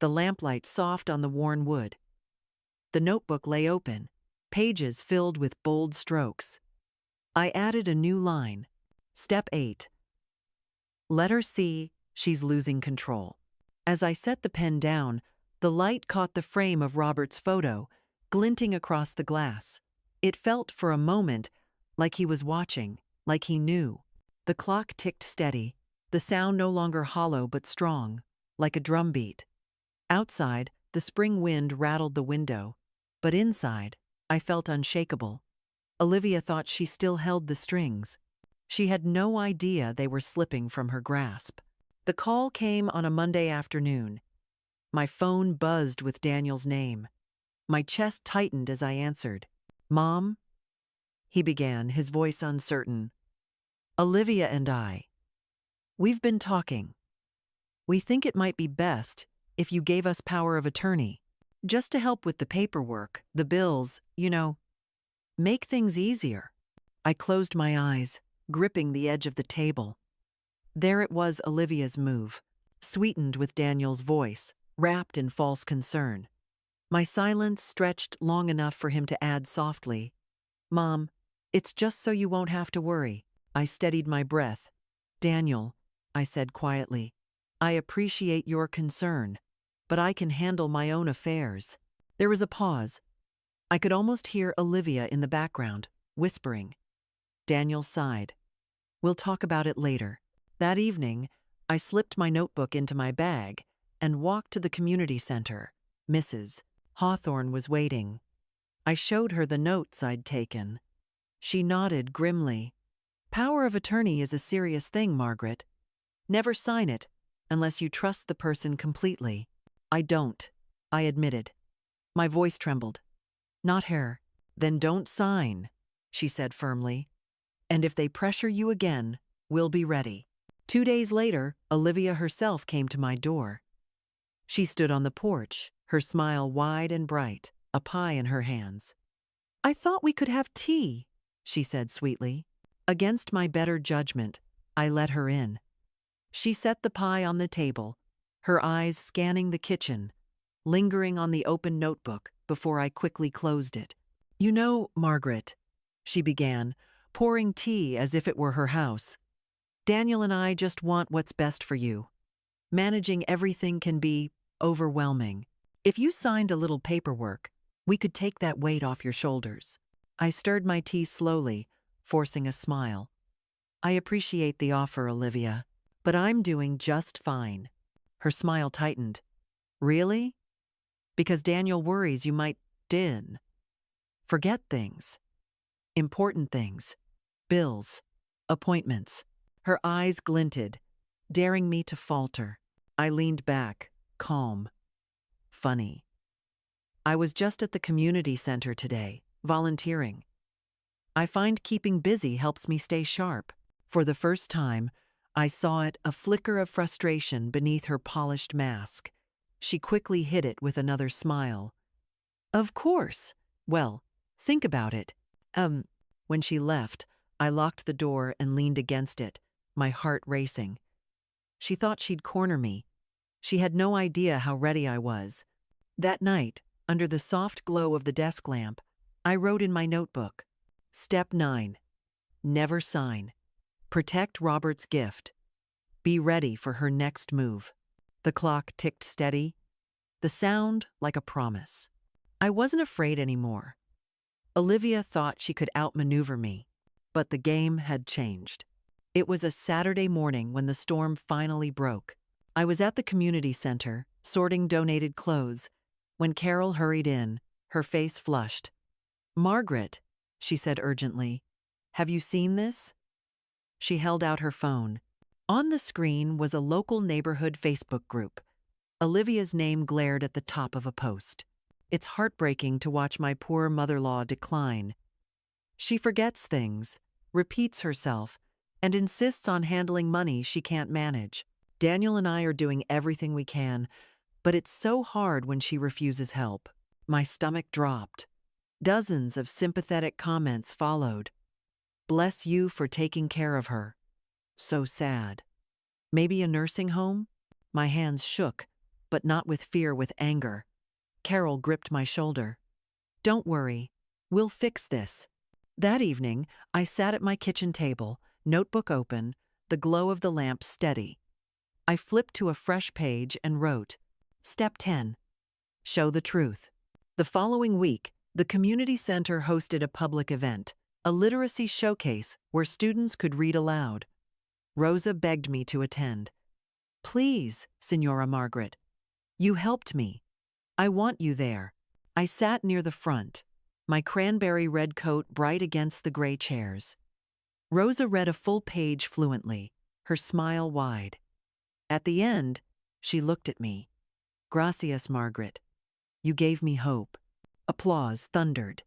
the lamplight soft on the worn wood. The notebook lay open, pages filled with bold strokes. I added a new line. Step 8. Let her see she's losing control. As I set the pen down, the light caught the frame of Robert's photo, glinting across the glass. It felt for a moment like he was watching, like he knew. The clock ticked steady, the sound no longer hollow but strong, like a drumbeat. Outside, the spring wind rattled the window, but inside, I felt unshakable. Olivia thought she still held the strings. She had no idea they were slipping from her grasp. The call came on a Monday afternoon. My phone buzzed with Daniel's name. My chest tightened as I answered. "Mom?" he began, his voice uncertain. "Olivia and I. We've been talking. We think it might be best if you gave us power of attorney, just to help with the paperwork, the bills, make things easier." I closed my eyes, gripping the edge of the table. There it was, Olivia's move, sweetened with Daniel's voice, wrapped in false concern. My silence stretched long enough for him to add softly, "Mom, it's just so you won't have to worry." I steadied my breath. "Daniel," I said quietly, "I appreciate your concern, but I can handle my own affairs." There was a pause. I could almost hear Olivia in the background, whispering. Daniel sighed. "We'll talk about it later." That evening, I slipped my notebook into my bag and walked to the community center. Mrs. Hawthorne was waiting. I showed her the notes I'd taken. She nodded grimly. "Power of attorney is a serious thing, Margaret. Never sign it unless you trust the person completely." "I don't," I admitted. My voice trembled. "Not her." "Then don't sign," she said firmly. "And if they pressure you again, we'll be ready." 2 days later, Olivia herself came to my door. She stood on the porch, her smile wide and bright, a pie in her hands. "I thought we could have tea," she said sweetly. Against my better judgment, I let her in. She set the pie on the table, her eyes scanning the kitchen, lingering on the open notebook before I quickly closed it. "You know, Margaret," she began, pouring tea as if it were her house, "Daniel and I just want what's best for you. Managing everything can be overwhelming. If you signed a little paperwork, we could take that weight off your shoulders." I stirred my tea slowly, forcing a smile. "I appreciate the offer, Olivia, but I'm doing just fine." Her smile tightened. "Really? Because Daniel worries you might forget things. Important things. Bills. Appointments." Her eyes glinted, daring me to falter. I leaned back, calm. "Funny. I was just at the community center today, volunteering. I find keeping busy helps me stay sharp." For the first time, I saw a flicker of frustration beneath her polished mask. She quickly hid it with another smile. "Of course. Well, think about it." When she left, I locked the door and leaned against it, my heart racing. She thought she'd corner me. She had no idea how ready I was. That night, under the soft glow of the desk lamp, I wrote in my notebook, "Step 9. Never sign. Protect Robert's gift. Be ready for her next move." The clock ticked steady, the sound like a promise. I wasn't afraid anymore. Olivia thought she could outmaneuver me, but the game had changed. It was a Saturday morning when the storm finally broke. I was at the community center, sorting donated clothes, when Carol hurried in, her face flushed. "Margaret," she said urgently, "have you seen this?" She held out her phone. On the screen was a local neighborhood Facebook group. Olivia's name glared at the top of a post. "It's heartbreaking to watch my poor mother-in-law decline. She forgets things, repeats herself, and insists on handling money she can't manage. Daniel and I are doing everything we can, but it's so hard when she refuses help." My stomach dropped. Dozens of sympathetic comments followed. "Bless you for taking care of her. So sad. Maybe a nursing home?" My hands shook, but not with fear, with anger. Carol gripped my shoulder. "Don't worry. We'll fix this." That evening, I sat at my kitchen table, notebook open, the glow of the lamp steady. I flipped to a fresh page and wrote, "Step 10. Show the truth." The following week, the community center hosted a public event, a literacy showcase where students could read aloud. Rosa begged me to attend. "Please, Signora Margaret. You helped me. I want you there." I sat near the front, my cranberry red coat bright against the gray chairs. Rosa read a full page fluently, her smile wide. At the end, she looked at me. "Gracias, Margaret. You gave me hope." Applause thundered.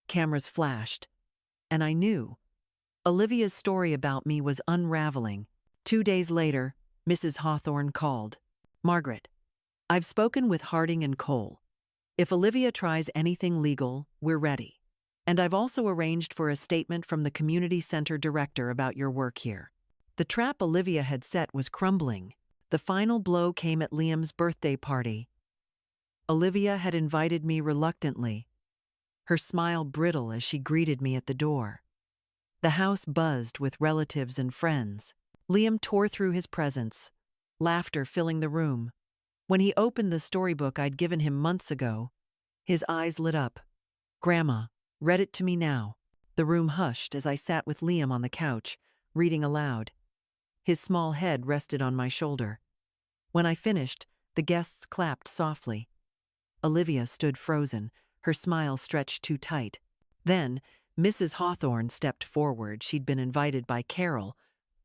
Cameras flashed. And I knew. Olivia's story about me was unraveling. 2 days later, Mrs. Hawthorne called. "Margaret, I've spoken with Harding and Cole. If Olivia tries anything legal, we're ready. And I've also arranged for a statement from the community center director about your work here." The trap Olivia had set was crumbling. The final blow came at Liam's birthday party. Olivia had invited me reluctantly, her smile brittle as she greeted me at the door. The house buzzed with relatives and friends. Liam tore through his presents, laughter filling the room. When he opened the storybook I'd given him months ago, his eyes lit up. "Grandma, read it to me now." The room hushed as I sat with Liam on the couch, reading aloud. His small head rested on my shoulder. When I finished, the guests clapped softly. Olivia stood frozen, her smile stretched too tight. Then, Mrs. Hawthorne stepped forward. She'd been invited by Carol,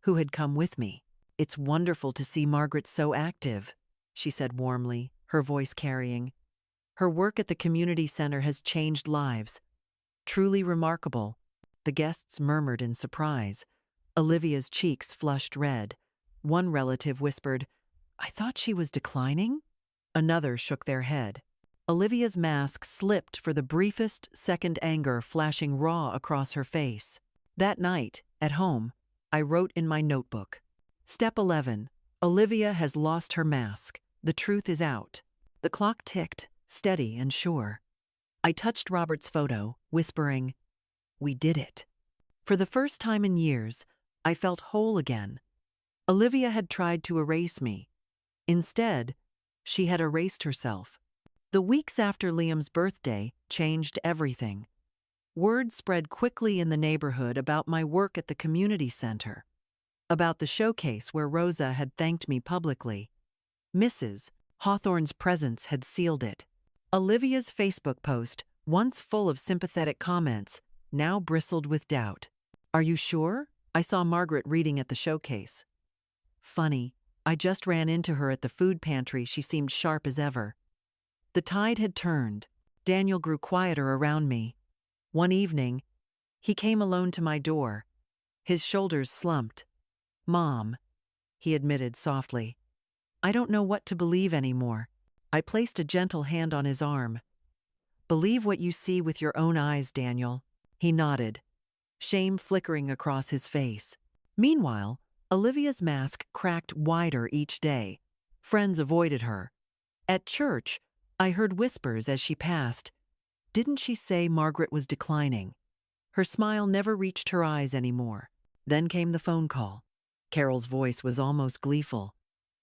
who had come with me. "It's wonderful to see Margaret so active," she said warmly, her voice carrying. "Her work at the community center has changed lives. Truly remarkable." The guests murmured in surprise. Olivia's cheeks flushed red. One relative whispered, "I thought she was declining?" Another shook their head. Olivia's mask slipped for the briefest second, anger flashing raw across her face. That night, at home, I wrote in my notebook. Step 11. Olivia has lost her mask. The truth is out. The clock ticked, steady and sure. I touched Robert's photo, whispering, "We did it." For the first time in years, I felt whole again. Olivia had tried to erase me. Instead, she had erased herself. The weeks after Liam's birthday changed everything. Word spread quickly in the neighborhood about my work at the community center, about the showcase where Rosa had thanked me publicly. Mrs. Hawthorne's presence had sealed it. Olivia's Facebook post, once full of sympathetic comments, now bristled with doubt. "Are you sure?" I saw Margaret reading at the showcase. "Funny, I just ran into her at the food pantry. She seemed sharp as ever." The tide had turned. Daniel grew quieter around me. One evening, he came alone to my door. His shoulders slumped. "Mom," he admitted softly, "I don't know what to believe anymore." I placed a gentle hand on his arm. "Believe what you see with your own eyes, Daniel." He nodded, shame flickering across his face. Meanwhile, Olivia's mask cracked wider each day. Friends avoided her. At church, I heard whispers as she passed. Didn't she say Margaret was declining? Her smile never reached her eyes anymore. Then came the phone call. Carol's voice was almost gleeful.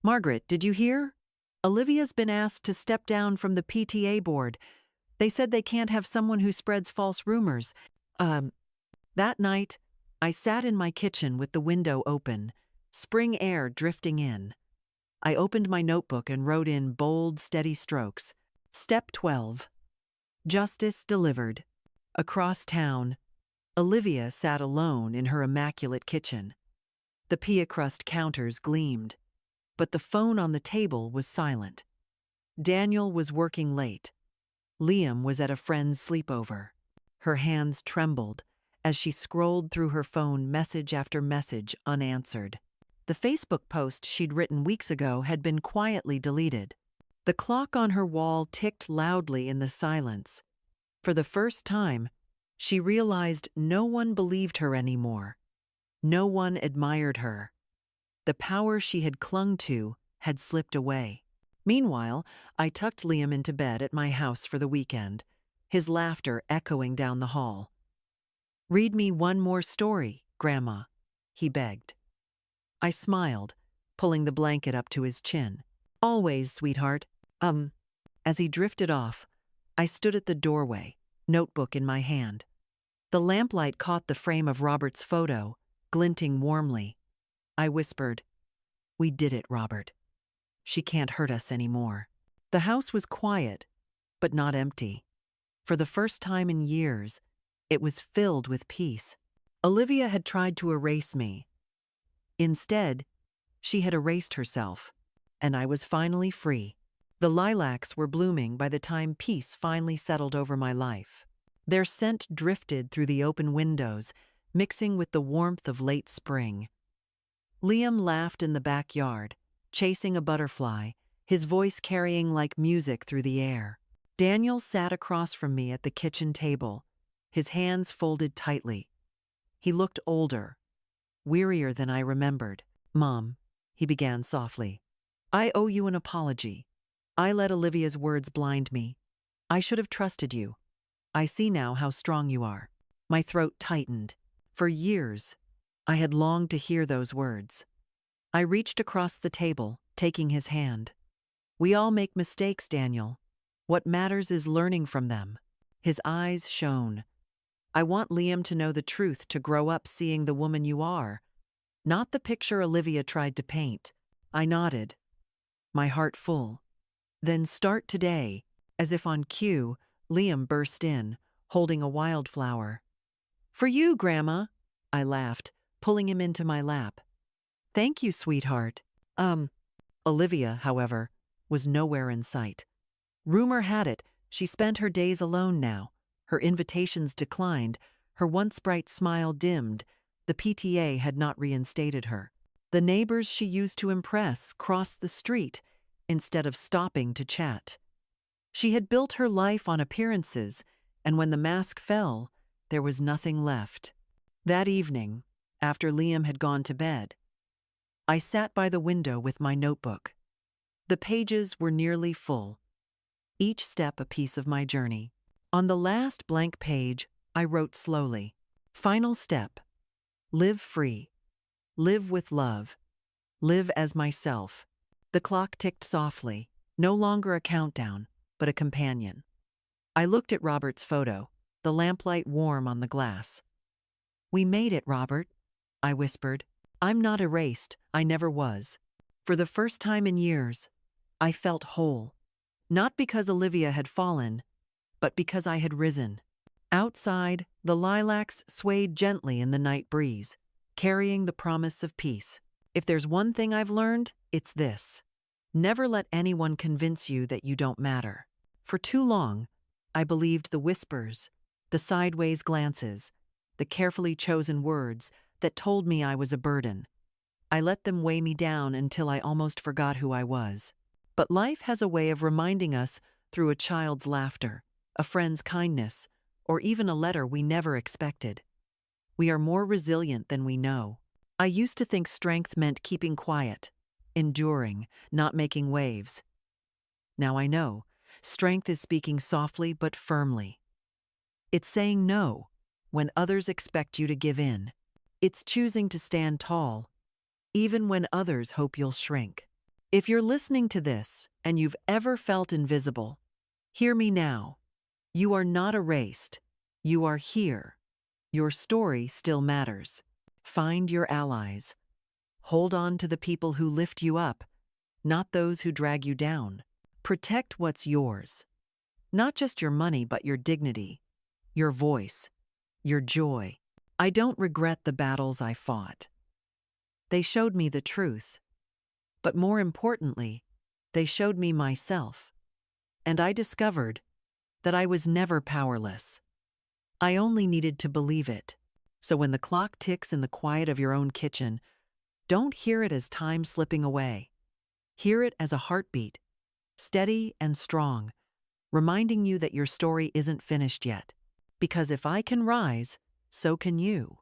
"Margaret, did you hear? Olivia's been asked to step down from the PTA board. They said they can't have someone who spreads false rumors." That night, I sat in my kitchen with the window open, spring air drifting in. I opened my notebook and wrote in bold, steady strokes. Step 12. Justice delivered. Across town, Olivia sat alone in her immaculate kitchen. The pia crust counters gleamed, but the phone on the table was silent. Daniel was working late. Liam was at a friend's sleepover. Her hands trembled as she scrolled through her phone, message after message unanswered. The Facebook post she'd written weeks ago had been quietly deleted. The clock on her wall ticked loudly in the silence. For the first time, she realized no one believed her anymore. No one admired her. The power she had clung to had slipped away. Meanwhile, I tucked Liam into bed at my house for the weekend, his laughter echoing down the hall. "Read me one more story, Grandma," he begged. I smiled, pulling the blanket up to his chin. "Always, sweetheart." As he drifted off, I stood at the doorway, notebook in my hand. The lamplight caught the frame of Robert's photo, glinting warmly. I whispered, "We did it, Robert. She can't hurt us anymore." The house was quiet, but not empty. For the first time in years, it was filled with peace. Olivia had tried to erase me. Instead, she had erased herself, and I was finally free. The lilacs were blooming by the time peace finally settled over my life. Their scent drifted through the open windows, mixing with the warmth of late spring. Liam laughed in the backyard, chasing a butterfly, his voice carrying like music through the air. Daniel sat across from me at the kitchen table, his hands folded tightly. He looked older, wearier than I remembered. "Mom," he began softly, "I owe you an apology. I let Olivia's words blind me. I should have trusted you. I see now how strong you are." My throat tightened. For years, I had longed to hear those words. I reached across the table, taking his hand. "We all make mistakes, Daniel. What matters is learning from them." His eyes shone. "I want Liam to know the truth, to grow up seeing the woman you are, not the picture Olivia tried to paint." I nodded, my heart full. "Then start today." As if on cue, Liam burst in, holding a wildflower. "For you, Grandma," I laughed, pulling him into my lap. "Thank you, sweetheart." Olivia, however, was nowhere in sight. Rumor had it she spent her days alone now. Her invitations declined, her once bright smile dimmed. The PTA had not reinstated her. The neighbors she used to impress crossed the street instead of stopping to chat. She had built her life on appearances, and when the mask fell, there was nothing left. That evening, after Liam had gone to bed, I sat by the window with my notebook. The pages were nearly full, each step a piece of my journey. On the last blank page, I wrote slowly, "Final step. Live free. Live with love. Live as myself." The clock ticked softly, no longer a countdown, but a companion. I looked at Robert's photo, the lamplight warm on the glass. "We made it, Robert," I whispered. "I'm not erased, I never was." For the first time in years, I felt whole. Not because Olivia had fallen, but because I had risen. Outside, the lilacs swayed gently in the night breeze, carrying the promise of peace. If there's one thing I've learned, it's this: never let anyone convince you that you don't matter. For too long, I believed the whispers, the sideways glances, the carefully chosen words that told me I was a burden. I let them weigh me down until I almost forgot who I was. But life has a way of reminding us through a child's laughter, a friend's kindness, or even a letter we never expected. We are more resilient than we know. I used to think strength meant keeping quiet, enduring, not making waves. Now I know, strength is speaking softly but firmly. It's saying no when others expect you to give in. It's choosing to stand tall, even when others hope you'll shrink. If you're listening to this and you've ever felt invisible, hear me now. You are not erased. You are here. Your story still matters. Find your allies. Hold on to the people who lift you up, not those who drag you down. Protect what's yours. Not just your money, but your dignity, your voice, your joy. I don't regret the battles I fought. They showed me the truth. But more importantly, they showed me myself. And I discovered that I was never powerless. I only needed to believe it. So when the clock ticks in the quiet of your own kitchen, don't hear it as time slipping away. Hear it as a heartbeat, steady and strong, reminding you that your story isn't finished yet. Because if I can rise, so can you.